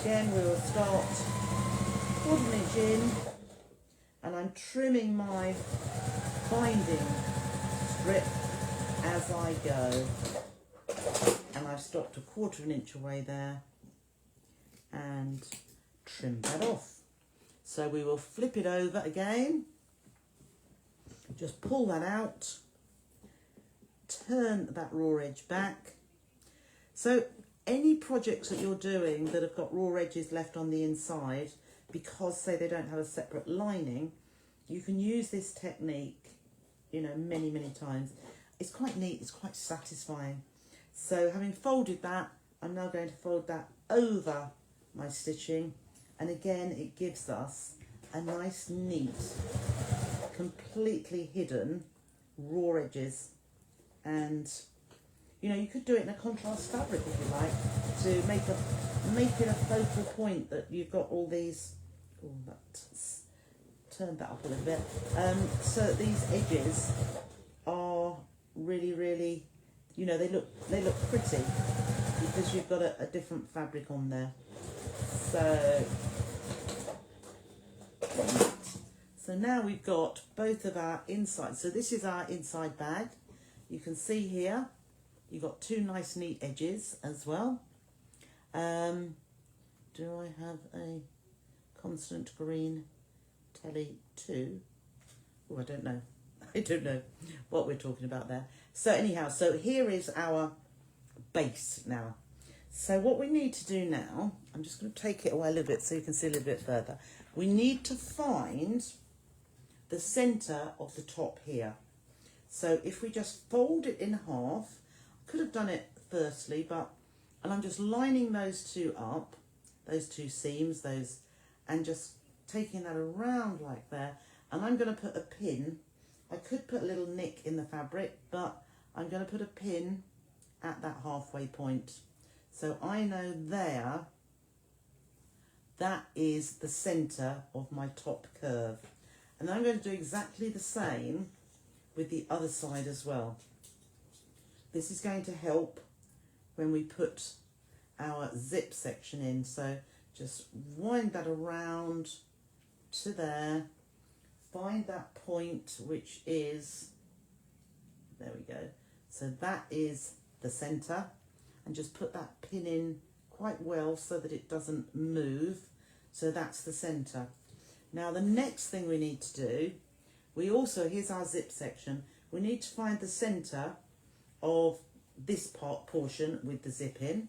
again we will start 1/4 inch in, and I'm trimming my binding strip as I go, and I've stopped 1/4 inch away there and trim that off. So we will flip it over again, just pull that out, turn that raw edge back. So any projects that you're doing that have got raw edges left on the inside, because say they don't have a separate lining, you can use this technique, you know, many times. It's quite neat, it's quite satisfying. So having folded that, I'm now going to fold that over my stitching, and again it gives us a nice neat, completely hidden raw edges. And you know, you could do it in a contrast fabric if you like, to make it a focal point that you've got all these. Oh, turned that up a little bit. So that these edges are really, you know, they look pretty because you've got a different fabric on there. So now we've got both of our insides. So this is our inside bag. You can see here you've got two nice neat edges as well. Do I have a constant green telly too? Oh, I don't know. I don't know what we're talking about there. So anyhow, so here is our base now. So what we need to do now, I'm just going to take it away a little bit so you can see a little bit further. We need to find the centre of the top here. So if we just fold it in half, I could have done it firstly, and I'm just lining those two up, those two seams, and just taking that around like there, and I'm going to put a pin. I could put a little nick in the fabric, but I'm going to put a pin at that halfway point. So I know there, that is the centre of my top curve. And I'm going to do exactly the same with the other side as well. This is going to help when we put our zip section in. So just wind that around to there, find that point, which is, there we go. So that is the centre, and just put that pin in quite well so that it doesn't move. So that's the centre. Now the next thing we need to do, we also, here's our zip section, we need to find the centre of this portion with the zip in.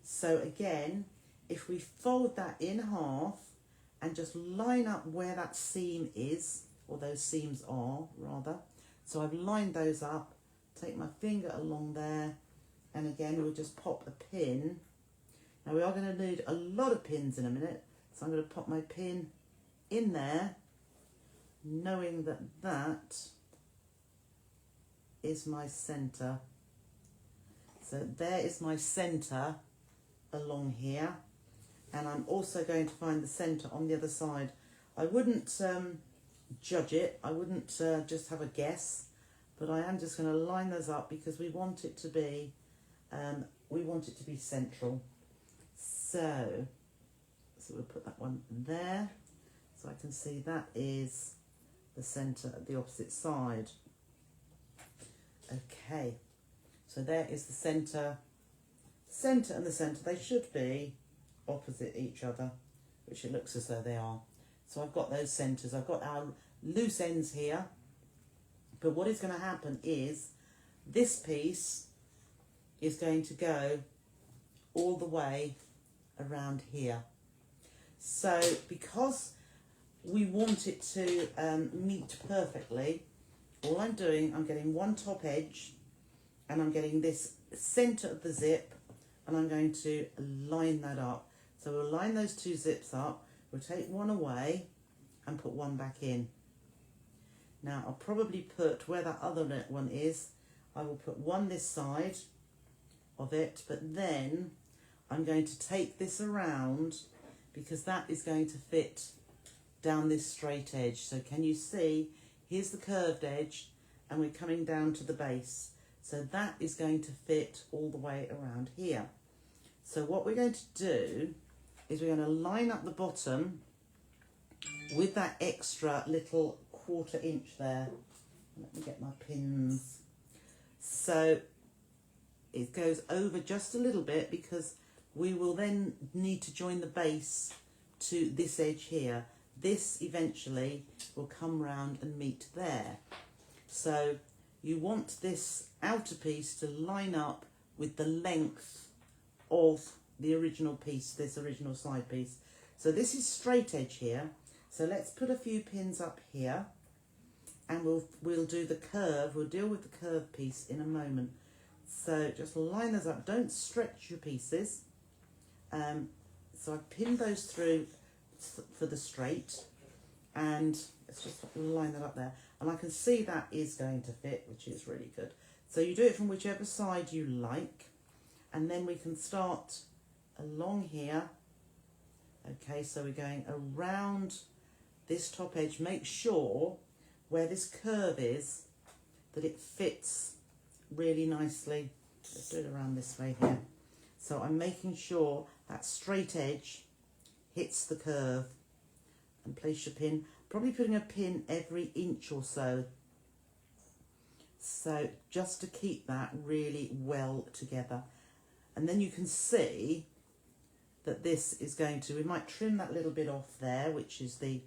So again, if we fold that in half and just line up where that seam is, or those seams are rather. So I've lined those up, take my finger along there, and again we'll just pop a pin. Now we are going to need a lot of pins in a minute, so I'm going to pop my pin in there, knowing that that is my centre. So there is my centre along here, and I'm also going to find the centre on the other side. I wouldn't judge it, I wouldn't just have a guess, but I am just going to line those up because we want it to be central. So we'll put that one there, so I can see that is the centre at the opposite side. Okay, so there is the centre and the centre. They should be opposite each other, which it looks as though they are. So I've got those centres. I've got our loose ends here, but what is going to happen is this piece is going to go all the way around here. So because we want it to meet perfectly, all I'm doing, I'm getting one top edge and I'm getting this centre of the zip, and I'm going to line that up. So we'll line those two zips up, we'll take one away and put one back in. Now I'll probably put, where that other one is, I will put one this side of it, but then I'm going to take this around because that is going to fit down this straight edge. So can you see, here's the curved edge and we're coming down to the base. So that is going to fit all the way around here. So what we're going to do is we're going to line up the bottom with that extra little 1/4 inch there. Let me get my pins. So it goes over just a little bit because we will then need to join the base to this edge here. This eventually will come round and meet there. So you want this outer piece to line up with the length of the original piece, this original side piece. So this is straight edge here. So let's put a few pins up here, and we'll do the curve. We'll deal with the curve piece in a moment. So just line those up. Don't stretch your pieces. So I've pinned those through for the straight, and let's just line that up there. And I can see that is going to fit, which is really good. So you do it from whichever side you like, and then we can start along here. Okay, so we're going around this top edge. Make sure where this curve is that it fits really nicely. Let's do it around this way here. So I'm making sure that straight edge hits the curve, and place your pin, probably putting a pin every inch or so. So just to keep that really well together. And then you can see that this is going to, we might trim that little bit off there, which is the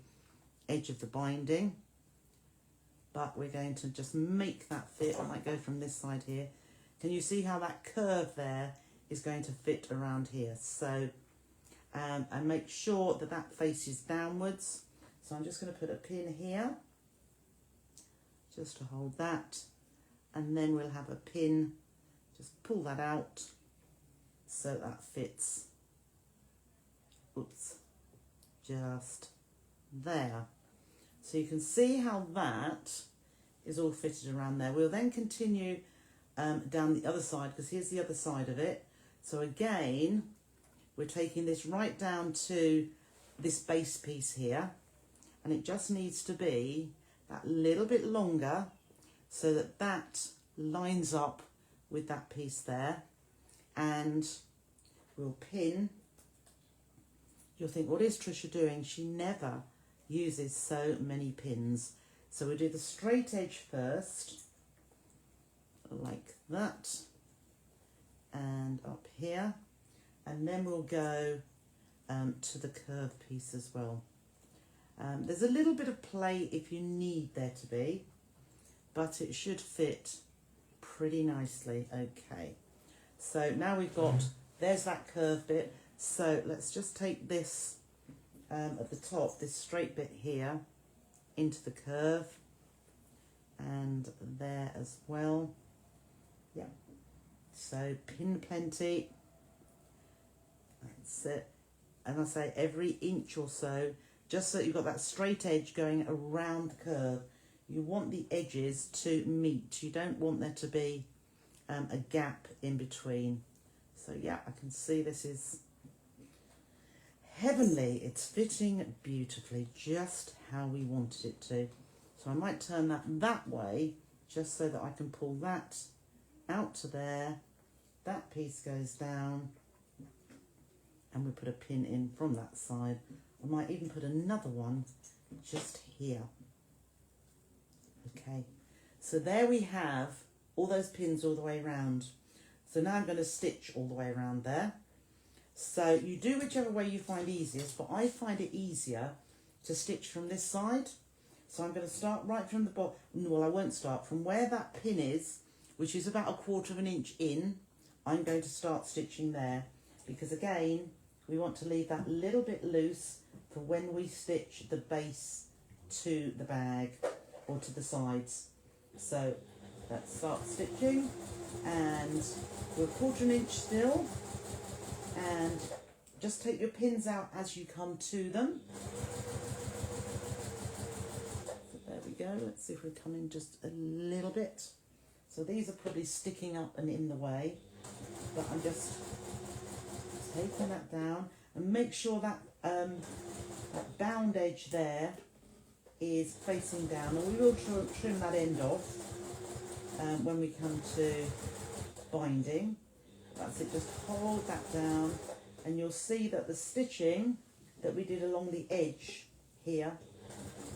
edge of the binding, but we're going to just make that fit. I might go from this side here. Can you see how that curve there is going to fit around here? So, and make sure that that faces downwards. So I'm just going to put a pin here, just to hold that, and then we'll have a pin, just pull that out, so that fits, oops, just there. So you can see how that is all fitted around there. We'll then continue down the other side, because here's the other side of it. So again, we're taking this right down to this base piece here, and it just needs to be that little bit longer so that that lines up with that piece there. And we'll pin. You'll think, what is Trisha doing? She never uses so many pins. So we'll do the straight edge first, like that, and up here, and then we'll go to the curved piece as well. There's a little bit of play if you need there to be, but it should fit pretty nicely. Okay, so now we've got, there's that curved bit. So let's just take this at the top, this straight bit here, into the curve, and there as well. Yeah, so pin plenty, that's it. And I say every inch or so, just so that you've got that straight edge going around the curve. You want the edges to meet. You don't want there to be a gap in between. So yeah, I can see this is heavenly. It's fitting beautifully, just how we wanted it to. So I might turn that way, just so that I can pull that out to there. That piece goes down, and we put a pin in from that side. I might even put another one just here. Okay, so there we have all those pins all the way around. So now I'm going to stitch all the way around there. So you do whichever way you find easiest, but I find it easier to stitch from this side. So I'm going to start right from the bottom. Well, I won't start from where that pin is, which is about 1/4 of an inch in. I'm going to start stitching there, because again, we want to leave that little bit loose for when we stitch the base to the bag or to the sides. So let's start stitching, and we're 1/4 inch still, and just take your pins out as you come to them. So there we go. Let's see if we come in just a little bit. So these are probably sticking up and in the way, but I'm just taking that down, and make sure that that bound edge there is facing down, and we will trim that end off when we come to binding. That's it, just hold that down, and you'll see that the stitching that we did along the edge here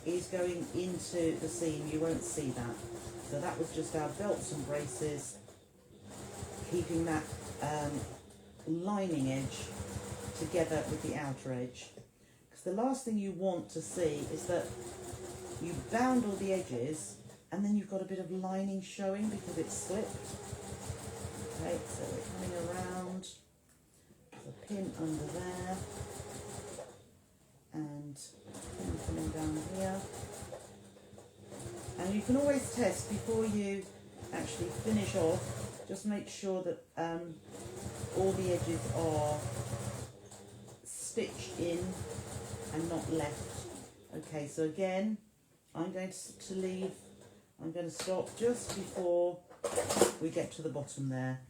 is going into the seam. You won't see that. So that was just our belts and braces, keeping that lining edge together with the outer edge. Because the last thing you want to see is that you bound all the edges and then you've got a bit of lining showing because it's slipped. Okay, so we're coming around, there's a pin under there, and pin coming down here. And you can always test before you actually finish off, just make sure that all the edges are stitched in and not left. Okay, so again, I'm going to leave, I'm going to stop just before we get to the bottom there.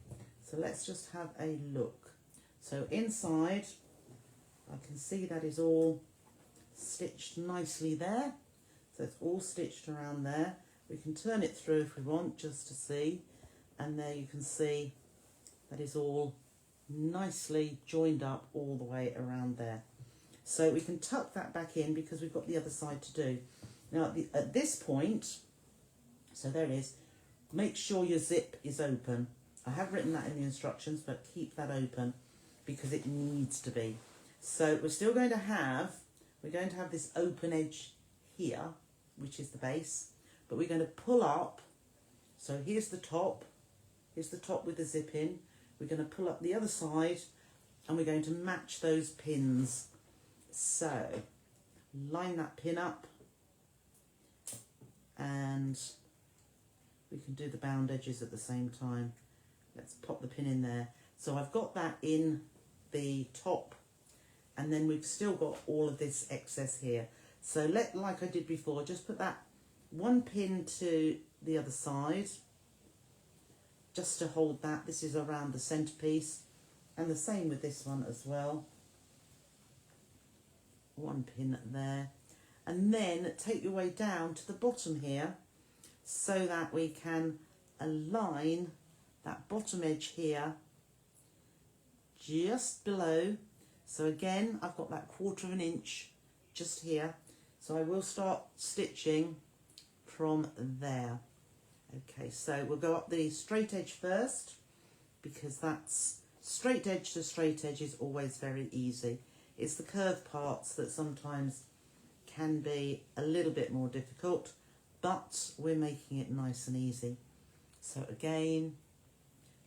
So let's just have a look. So inside, I can see that is all stitched nicely there. So it's all stitched around there. We can turn it through if we want, just to see. And there you can see that is all nicely joined up all the way around there. So we can tuck that back in because we've got the other side to do. Now at this point, so there it is, make sure your zip is open. I have written that in the instructions, but keep that open because it needs to be. So we're still going to have, we're going to have this open edge here, which is the base, but we're going to pull up. So here's the top with the zip in. We're going to pull up the other side and we're going to match those pins. So line that pin up, and we can do the bound edges at the same time. Let's pop the pin in there. So I've got that in the top, and then we've still got all of this excess here. So like I did before, just put that one pin to the other side, just to hold that. This is around the centerpiece, and the same with this one as well. One pin there, and then take your way down to the bottom here so that we can align that bottom edge here just below. So again, I've got that 1/4 of an inch just here. So I will start stitching from there. Okay, so we'll go up the straight edge first, because that's straight edge to straight edge is always very easy. It's the curved parts that sometimes can be a little bit more difficult, but we're making it nice and easy. So again,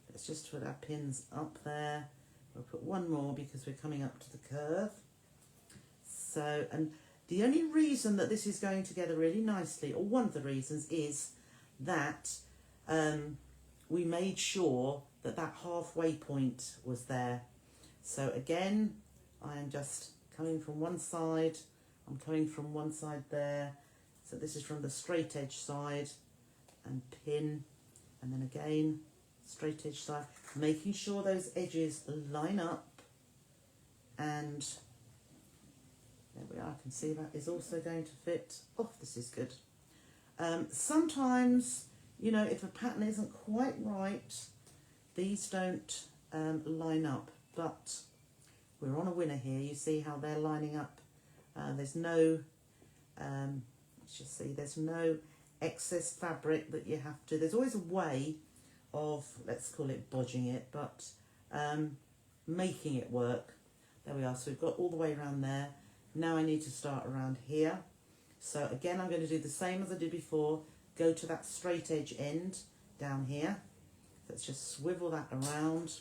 let's just put our pins up there. We'll put one more because we're coming up to the curve. So, and the only reason that this is going together really nicely, or one of the reasons, is that we made sure that that halfway point was there. So again, I am just coming from one side, I'm coming from one side there. So this is from the straight edge side, and pin, and then again, straight edge side, making sure those edges line up. And there we are, I can see that is also going to fit. Oh, this is good. Sometimes, you know, if a pattern isn't quite right, these don't line up, but we're on a winner here. You see how they're lining up. There's no, let's just see, there's no excess fabric that you have to, there's always a way of, let's call it bodging it, but making it work. There we are, so we've got all the way around there. Now I need to start around here. So again, I'm going to do the same as I did before, go to that straight edge end down here. Let's just swivel that around.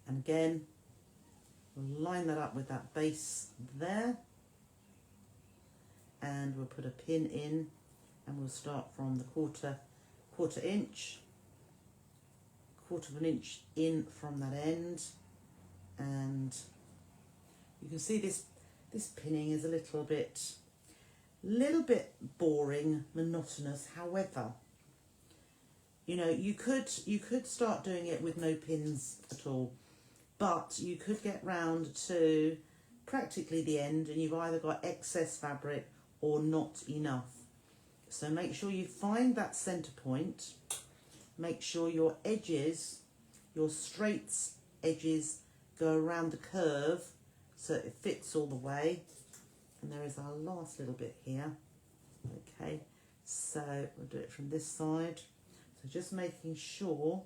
And again, we'll line that up with that base there. And we'll put a pin in, and we'll start from the quarter inch, quarter of an inch in from that end. And you can see this pinning is a little bit boring, monotonous. However, you know, you could start doing it with no pins at all, but you could get round to practically the end and you've either got excess fabric or not enough. So make sure you find that center point, make sure your edges, your straight edges go around the curve so it fits all the way. And there is our last little bit here. Okay, so we'll do it from this side. So just making sure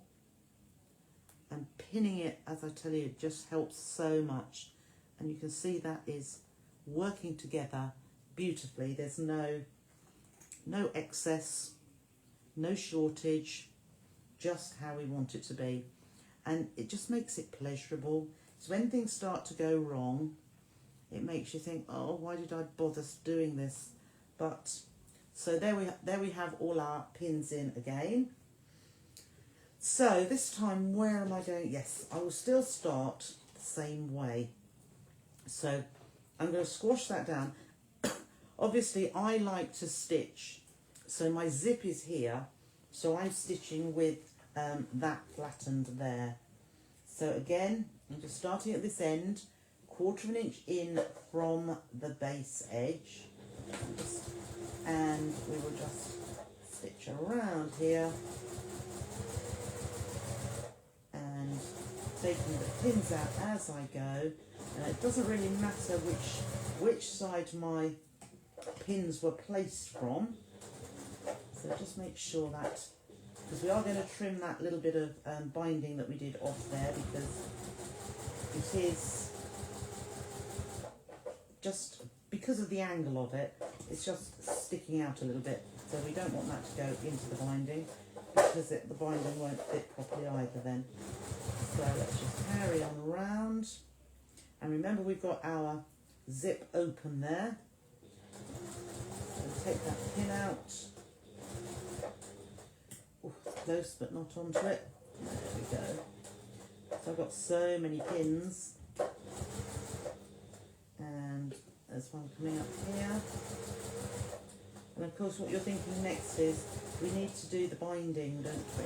and pinning it, as I tell you, it just helps so much. And you can see that is working together beautifully. There's no excess, no shortage, just how we want it to be. And it just makes it pleasurable. So when things start to go wrong, it makes you think, oh, why did I bother doing this? But, so there we have all our pins in again. So this time, where am I going? Yes, I will still start the same way. So I'm going to squash that down. Obviously, I like to stitch. So my zip is here. So I'm stitching with that flattened there. So again, I'm just starting at this end, quarter of an inch in from the base edge. And we will just stitch around here. And taking the pins out as I go. And it doesn't really matter which side my pins were placed from. So just make sure that, because we are going to trim that little bit of binding that we did off there, because it is just, because of the angle of it, it's just sticking out a little bit. So we don't want that to go into the binding, because the binding won't fit properly either then. So let's just carry on around. And remember, we've got our zip open there. So take that pin out. Ooh, close but not onto it. There we go. So I've got so many pins. And there's one coming up here. And of course what you're thinking next is we need to do the binding, don't we?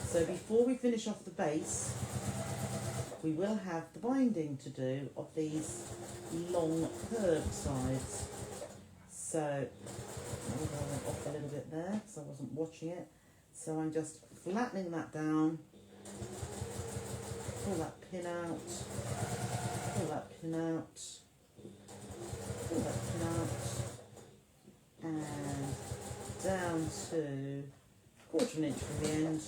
So before we finish off the base, we will have the binding to do of these long curved sides. So I went off a little bit there because I wasn't watching it. So I'm just flattening that down, pull that pin out, pull that pin out, pull that pin out and down to 1/4 inch from the end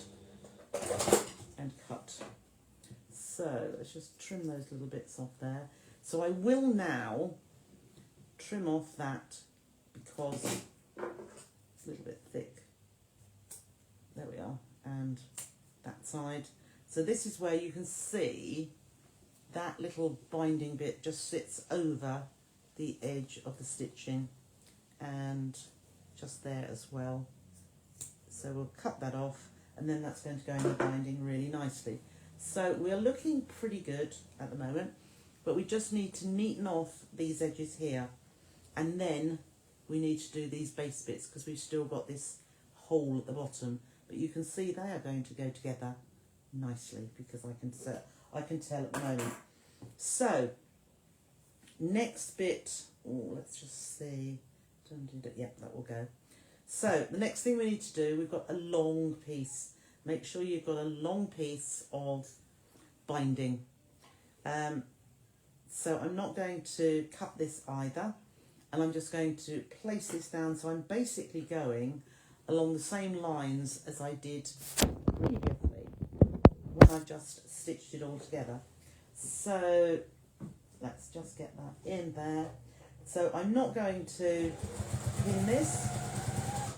and cut. So let's just trim those little bits off there. So I will now trim off that because it's a little bit thick. There we are, and that side. So this is where you can see that little binding bit just sits over the edge of the stitching and just there as well. So we'll cut that off and then that's going to go in the binding really nicely. So we're looking pretty good at the moment, but we just need to neaten off these edges here, and then we need to do these base bits because we've still got this hole at the bottom, but you can see they are going to go together nicely because I can tell at the moment. So next bit, let's just see, yep, that will go. So the next thing we need to do, we've got a long piece. Make sure you've got a long piece of binding. So I'm not going to cut this either, and I'm just going to place this down. So I'm basically going along the same lines as I did previously when I just stitched it all together. So let's just get that in there. So I'm not going to pin this,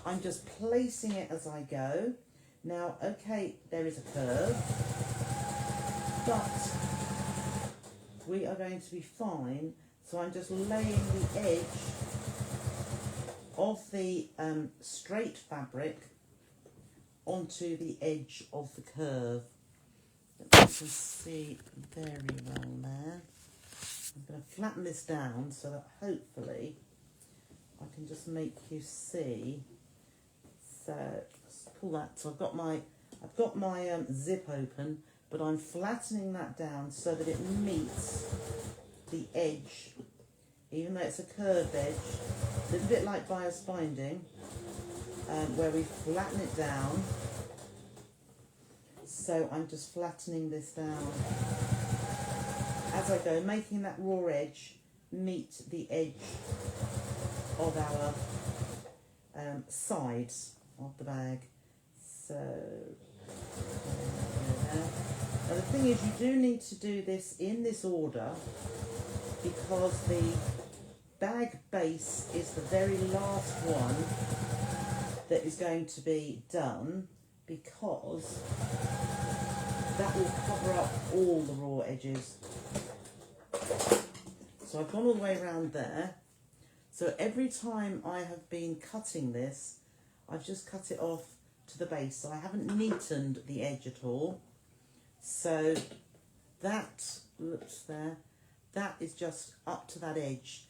I'm just placing it as I go. Now, okay, there is a curve, but we are going to be fine. So I'm just laying the edge of the straight fabric onto the edge of the curve. You can see very well there. I'm going to flatten this down so that hopefully I can just make you see. So let's pull that. So I've got my zip open, but I'm flattening that down so that it meets the edge, even though it's a curved edge, a little bit like bias binding, where we flatten it down. So I'm just flattening this down as I go, making that raw edge meet the edge of our sides of the bag. So now the thing is, you do need to do this in this order because the bag base is the very last one that is going to be done, because that will cover up all the raw edges. So I've gone all the way around there. So every time I have been cutting this, I've just cut it off to the base. So I haven't neatened the edge at all. So that, oops, there, that is just up to that edge.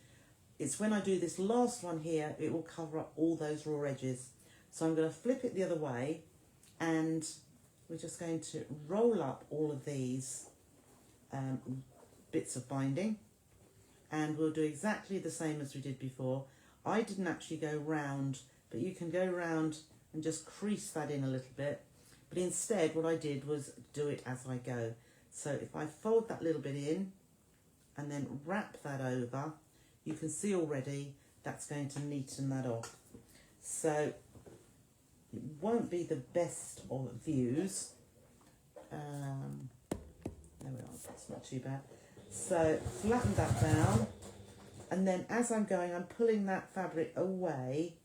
It's when I do this last one here, it will cover up all those raw edges. So I'm going to flip it the other way, and we're just going to roll up all of these bits of binding, and we'll do exactly the same as we did before. I didn't actually go round, but you can go round and just crease that in a little bit, but instead what I did was do it as I go. So if I fold that little bit in and then wrap that over, you can see already that's going to neaten that off. So it won't be the best of views. There we are, that's not too bad. So flatten that down, and then as I'm going, I'm pulling that fabric away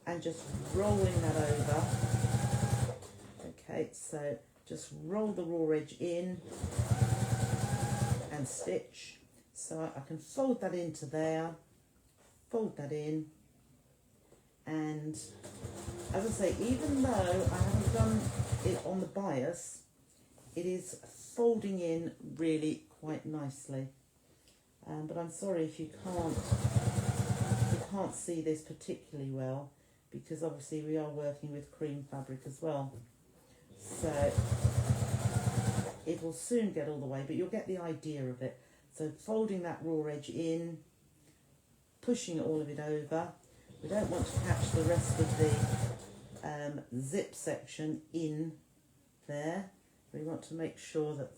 and just rolling that over. Okay, so just roll the raw edge in and stitch. So I can fold that into there, fold that in, and as I say, even though I haven't done it on the bias, it is folding in really quite nicely. But I'm sorry if you can't see this particularly well, because obviously we are working with cream fabric as well. So it will soon get all the way, but you'll get the idea of it. So folding that raw edge in, pushing all of it over. We don't want to catch the rest of the zip section in there. We want to make sure that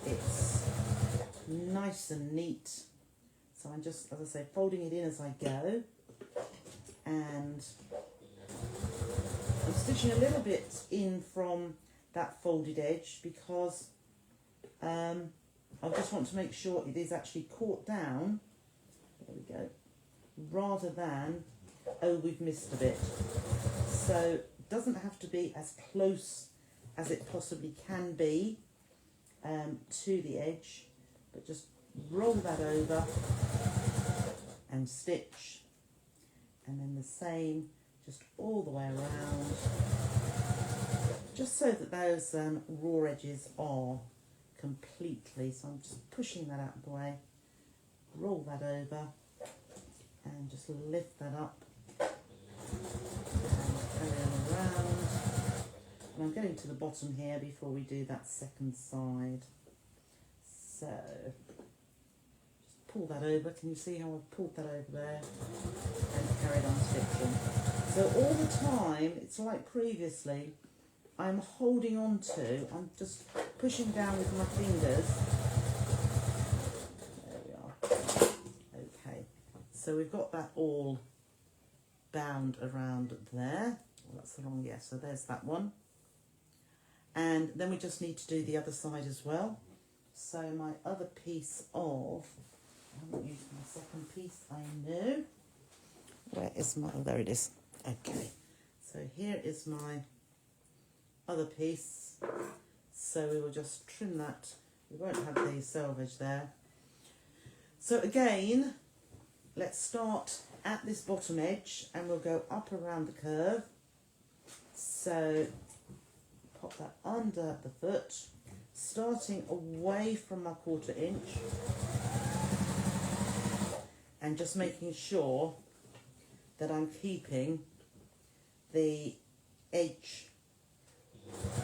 it's nice and neat. So I'm just, as I say, folding it in as I go, and I'm stitching a little bit in from that folded edge because I just want to make sure it is actually caught down, there we go, rather than, oh, we've missed a bit. So it doesn't have to be as close as it possibly can be to the edge, but just roll that over and stitch, and then the same just all the way around, just so that those raw edges are completely, so I'm just pushing that out of the way, roll that over and just lift that up and carry on around. And I'm getting to the bottom here before we do that second side. So just pull that over. Can you see how I've pulled that over there and carried on stitching? So all the time, it's like previously, I'm holding on to, I'm just pushing down with my fingers. There we are. Okay, so we've got that all bound around there. Well, that's the wrong, yeah, so there's that one. And then we just need to do the other side as well. So my other piece of, I haven't used my second piece, I know. Where is my, oh, there it is. Okay, so here is my other piece. So we will just trim that. We won't have the selvage there. So again, let's start at this bottom edge and we'll go up around the curve. So pop that under the foot, starting away from my 1/4 inch and just making sure that I'm keeping the edge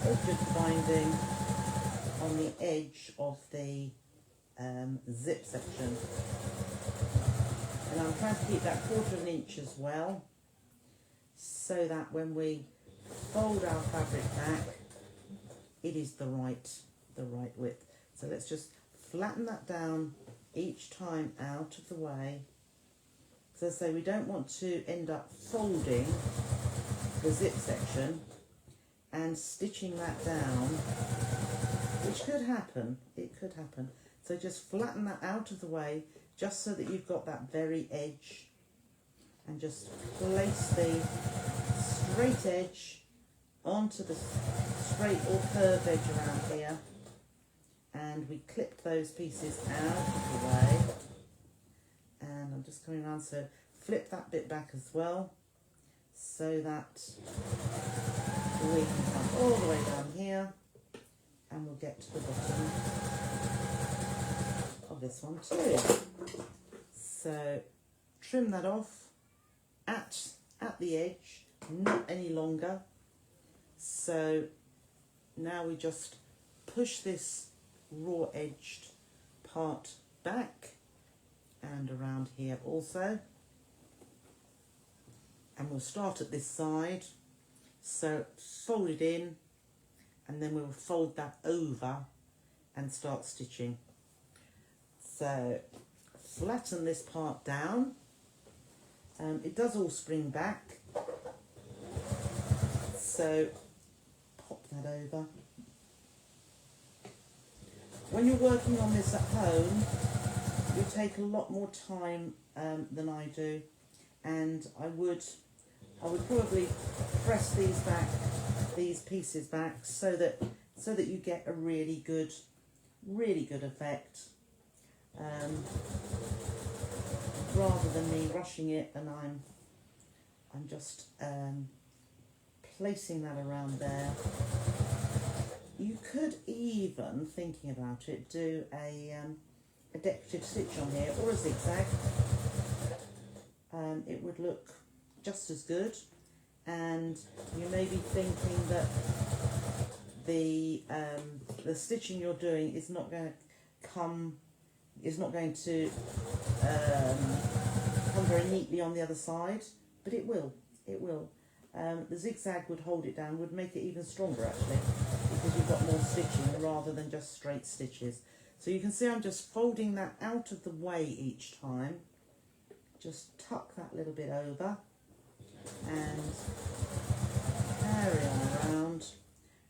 of the binding on the edge of the zip section, and I'm trying to keep that 1/4 inch as well, so that when we fold our fabric back, it is the right width. So let's just flatten that down each time out of the way. So as I say, we don't want to end up folding the zip section and stitching that down, which could happen, it could happen. So just flatten that out of the way, just so that you've got that very edge, and just place the straight edge onto the straight or curved edge around here, and we clip those pieces out of the way. And I'm just coming around, so flip that bit back as well, so that we can come all the way down here, and we'll get to the bottom of this one too. So trim that off at the edge, not any longer. So now we just push this raw edged part back and around here also, and we'll start at this side. So fold it in, and then we'll fold that over and start stitching. So flatten this part down. It does all spring back, so pop that over. When you're working on this at home, you take a lot more time than I do, and I would probably press these pieces back, so that you get a really good effect, rather than me rushing it, and I'm just placing that around there. You could even, thinking about it, do a decorative stitch on here, or a zigzag. It would look just as good, and you may be thinking that the stitching you're doing is not going to come very neatly on the other side, but it will. The zigzag would hold it down, would make it even stronger actually, because you've got more stitching rather than just straight stitches. So you can see I'm just folding that out of the way each time. Just tuck that little bit over and carry on around.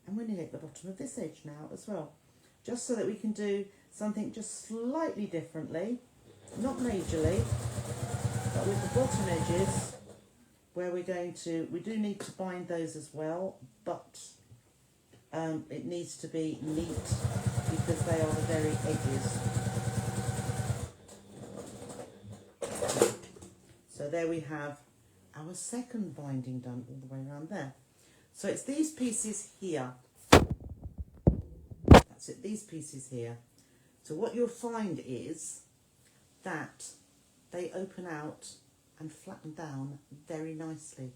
And we're nearly at the bottom of this edge now as well. Just so that we can do something just slightly differently, not majorly, but with the bottom edges where we do need to bind those as well, but it needs to be neat because they are the very edges. So there we have our second binding done all the way around there. So it's these pieces here. That's it, these pieces here. So what you'll find is that they open out and flatten down very nicely.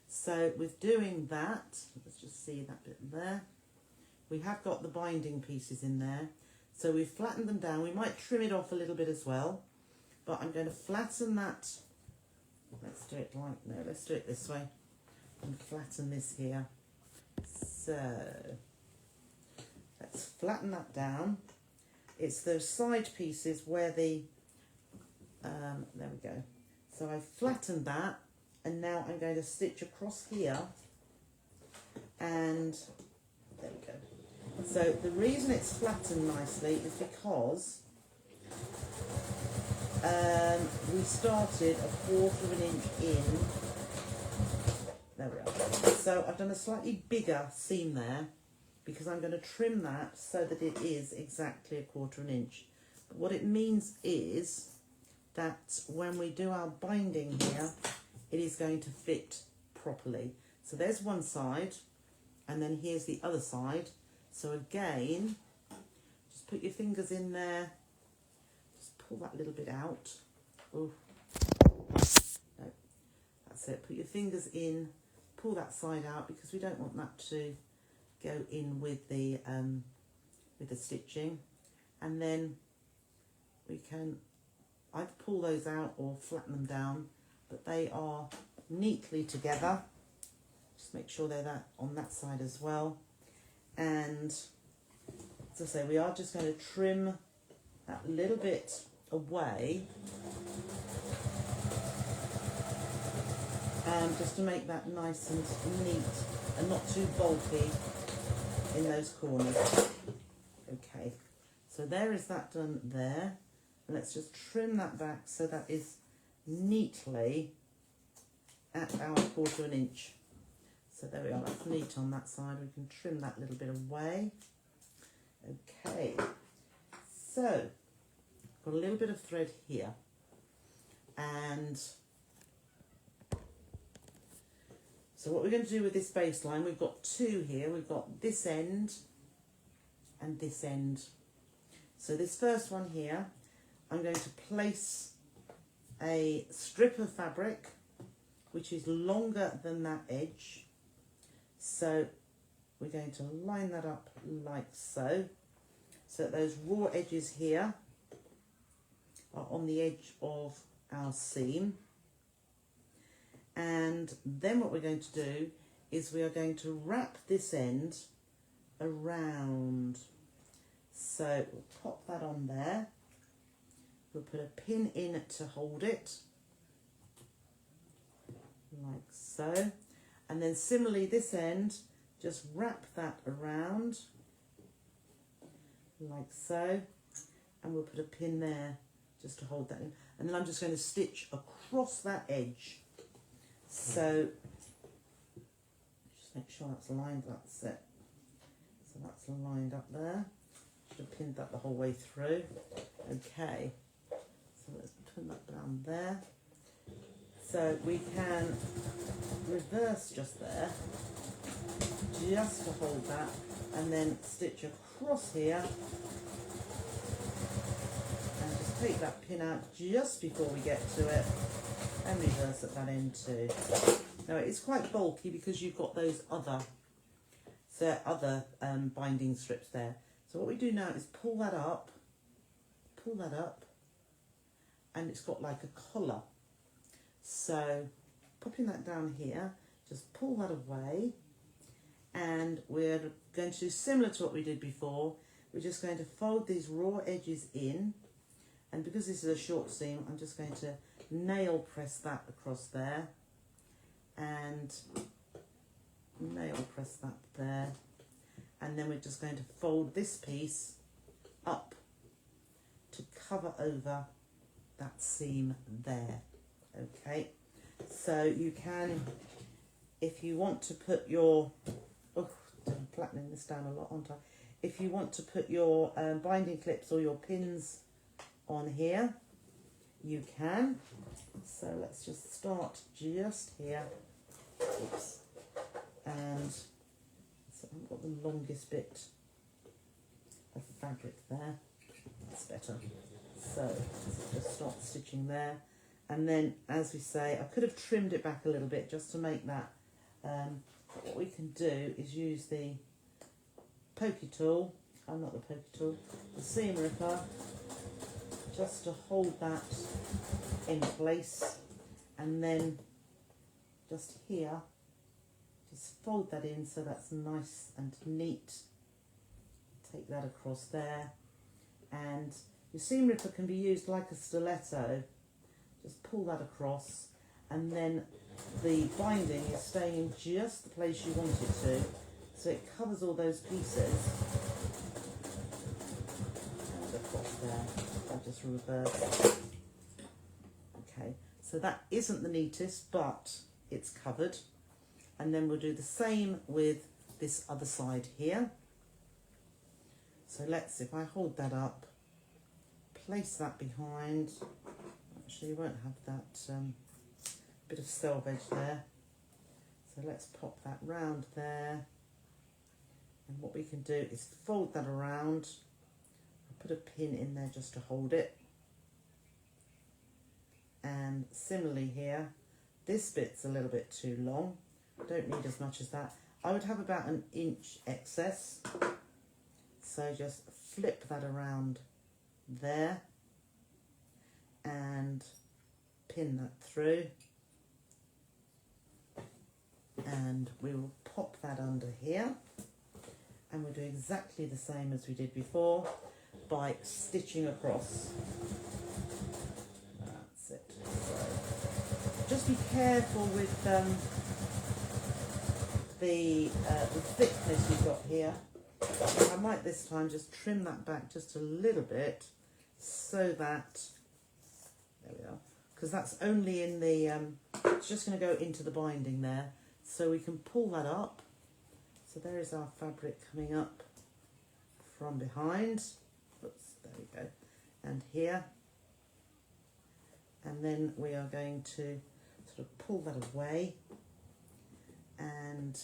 So with doing that, let's just see that bit there. We have got the binding pieces in there. So we've flattened them down. We might trim it off a little bit as well, but I'm going to flatten that. Let's do it this way and flatten this here. So let's flatten that down. It's those side pieces where the, there we go. So I've flattened that, and now I'm going to stitch across here, and there we go. So the reason it's flattened nicely is because we started 1/4 of an inch in. There we are. So I've done a slightly bigger seam there because I'm going to trim that so that it is exactly 1/4 of an inch. But what it means is that when we do our binding here, it is going to fit properly. So there's one side, and then here's the other side. So again, just put your fingers in there, just pull that little bit out. Oh, no, that's it. Put your fingers in, pull that side out because we don't want that to go in with the stitching, and then we can either pull those out or flatten them down, but they are neatly together. Just make sure they're that on that side as well. And as I say, we are just going to trim that little bit away, just to make that nice and neat and not too bulky in those corners. Okay, so there is that done there. And let's just trim that back so that is neatly at our 1/4 of an inch. So there we are, that's neat on that side. We can trim that little bit away. Okay, so got a little bit of thread here, and so what we're going to do with this baseline, we've got two here. We've got this end and this end. So this first one here, I'm going to place a strip of fabric which is longer than that edge. So we're going to line that up like so, so that those raw edges here are on the edge of our seam. And then what we're going to do is we are going to wrap this end around. So we'll pop that on there. We'll put a pin in to hold it, like so. And then similarly this end, just wrap that around, like so. And we'll put a pin there just to hold that in. And then I'm just going to stitch across that edge. So just make sure that's lined, that's it. So that's lined up there. Should have pinned that the whole way through. Okay. So let's put that down there. So we can reverse just there, just to hold that, and then stitch across here, and just take that pin out just before we get to it, and reverse at that end too. Now it is quite bulky because you've got those other binding strips there. So what we do now is pull that up, and it's got like a collar. So popping that down here, just pull that away, and we're going to do similar to what we did before. we're just going to fold these raw edges in, and because this is a short seam, I'm just going to nail press that across there, and nail press that there, and then we're just going to fold this piece up to cover over that seam there. Okay, so you can, if you want to put your, oh, I'm flattening this down a lot, aren't I? If you want to put your binding clips or your pins on here, you can. So let's just start just here. Oops. And so I've got the longest bit of fabric there. That's better. So just start stitching there. And then, as we say, I could have trimmed it back a little bit just to make that. What we can do is use the pokey tool, not the pokey tool, the seam ripper, just to hold that in place, and then just here, just fold that in so that's nice and neat. Take that across there, and your seam ripper can be used like a stiletto. Just pull that across, and then the binding is staying in just the place you want it to, so it covers all those pieces. And across there, I'll just reverse. Okay, so that isn't the neatest, but it's covered. And then we'll do the same with this other side here. So let's, if I hold that up, place that behind. Actually, you won't have that bit of selvage there. So let's pop that round there. And what we can do is fold that around. I'll put a pin in there just to hold it. And similarly here, this bit's a little bit too long. Don't need as much as that. I would have about an inch excess. So just flip that around there and pin that through. And we will pop that under here. And we'll do exactly the same as we did before by stitching across. That's it. So just be careful with the thickness you've got here. I might this time just trim that back just a little bit so that, there we are, because that's only in the, it's just going to go into the binding there. So we can pull that up. So there is our fabric coming up from behind. Oops, there we go. And here. And then we are going to sort of pull that away. And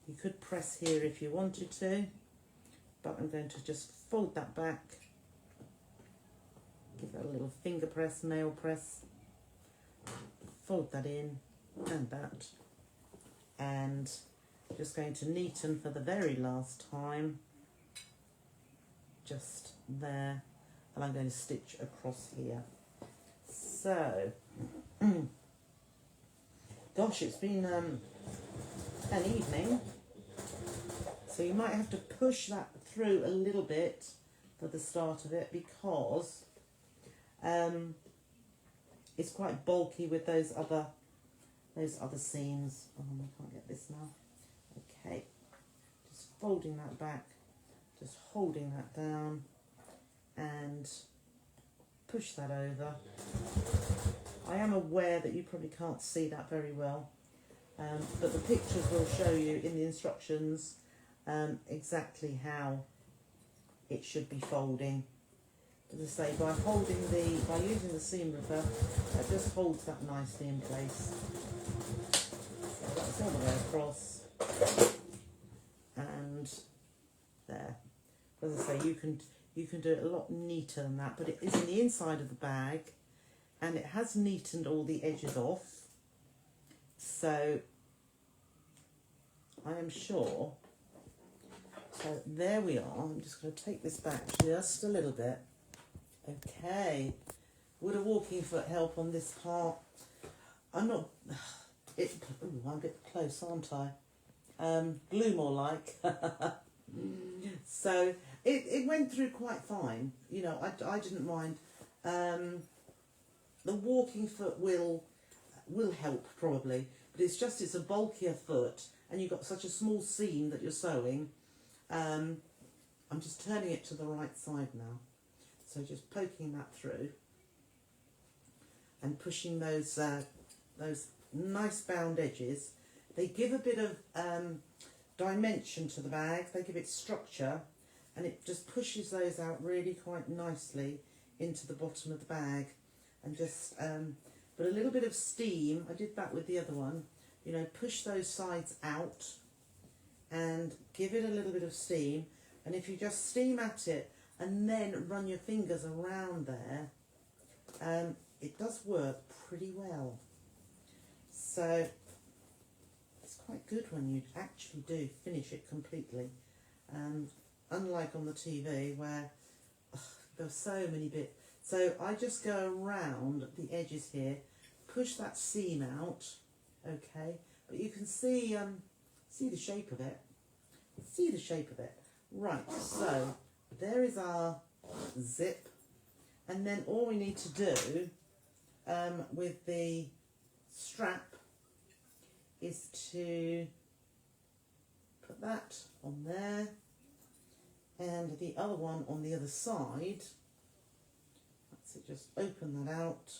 you could press here if you wanted to, but I'm going to just fold that back. Give that a little finger press, nail press. Fold that in and that. And just going to neaten for the very last time, just there, and I'm going to stitch across here. So, gosh, it's been an evening, so you might have to push that through a little bit for the start of it, because it's quite bulky with those other seams. Oh, I can't get this now. Okay, just folding that back, just holding that down, and push that over. I am aware that you probably can't see that very well, but the pictures will show you in the instructions exactly how it should be folding. As I say, by using the seam ripper, that just holds that nicely in place. So that's all the way across. And there. As I say, you can do it a lot neater than that, but it is in the inside of the bag, and it has neatened all the edges off. So I am sure. So there we are. I'm just going to take this back just a little bit. Okay. Would a walking foot help on this part? I'm not. I'm a bit close, aren't I? Glue more like. So it went through quite fine. You know, I didn't mind. The walking foot will help probably, but it's a bulkier foot, and you've got such a small seam that you're sewing. I'm just turning it to the right side now, so just poking that through and pushing those nice bound edges. They give a bit of dimension to the bag, they give it structure, and it just pushes those out really quite nicely into the bottom of the bag. And just put a little bit of steam. I did that with the other one. You know, push those sides out and give it a little bit of steam. And if you just steam at it and then run your fingers around there, it does work pretty well. So it's quite good when you actually do finish it completely. Unlike on the TV where there are so many bits. So I just go around the edges here, push that seam out, okay, but you can see the shape of it. See the shape of it. Right, so there is our zip, and then all we need to do with the strap is to put that on there, and the other one on the other side. So just open that out,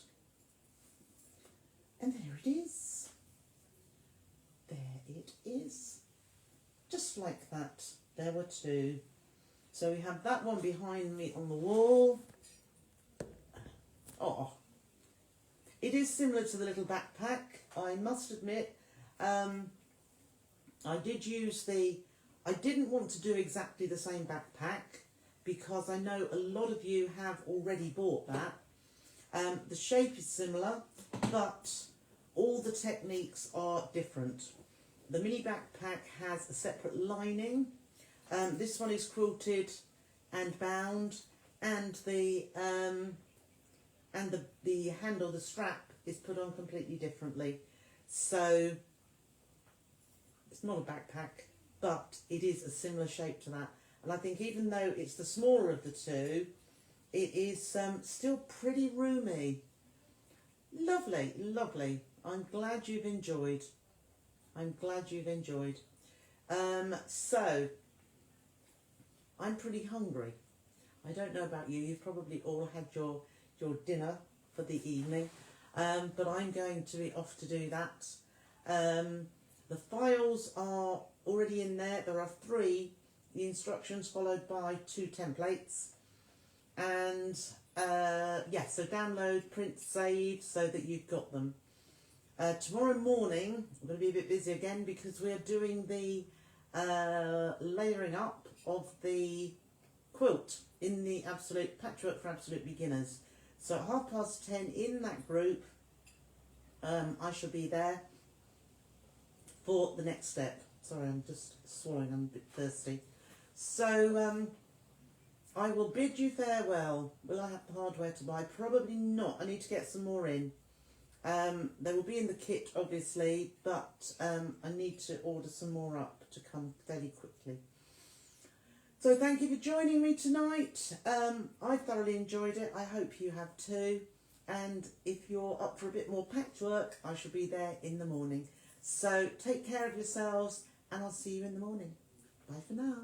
and there it is. There it is. Just like that. There were two. So we have that one behind me on the wall. Oh, it is similar to the little backpack, I must admit. I didn't want to do exactly the same backpack, because I know a lot of you have already bought that. The shape is similar, but all the techniques are different. The mini backpack has a separate lining. This one is quilted and bound, and the handle, the strap, is put on completely differently. So it's not a backpack, but it is a similar shape to that. And I think even though it's the smaller of the two, it is still pretty roomy. Lovely, lovely. I'm glad you've enjoyed. I'm glad you've enjoyed. So, I'm pretty hungry. I don't know about you. You've probably all had your dinner for the evening. But I'm going to be off to do that. The files are already in there. There are 3. The instructions followed by 2 templates, and yeah, so download, print, save, so that you've got them. Tomorrow morning I'm going to be a bit busy again, because we're doing the layering up of the quilt in the Absolute Patchwork for Absolute Beginners. So at 10:30 in that group, I shall be there for the next step. Sorry, I'm just swallowing, I'm a bit thirsty. So I will bid you farewell. Will I have the hardware to buy? Probably not. I need to get some more in. They will be in the kit, obviously, but I need to order some more up to come fairly quickly. So thank you for joining me tonight. I thoroughly enjoyed it. I hope you have too. And if you're up for a bit more patchwork, I shall be there in the morning. So take care of yourselves, and I'll see you in the morning. Bye for now.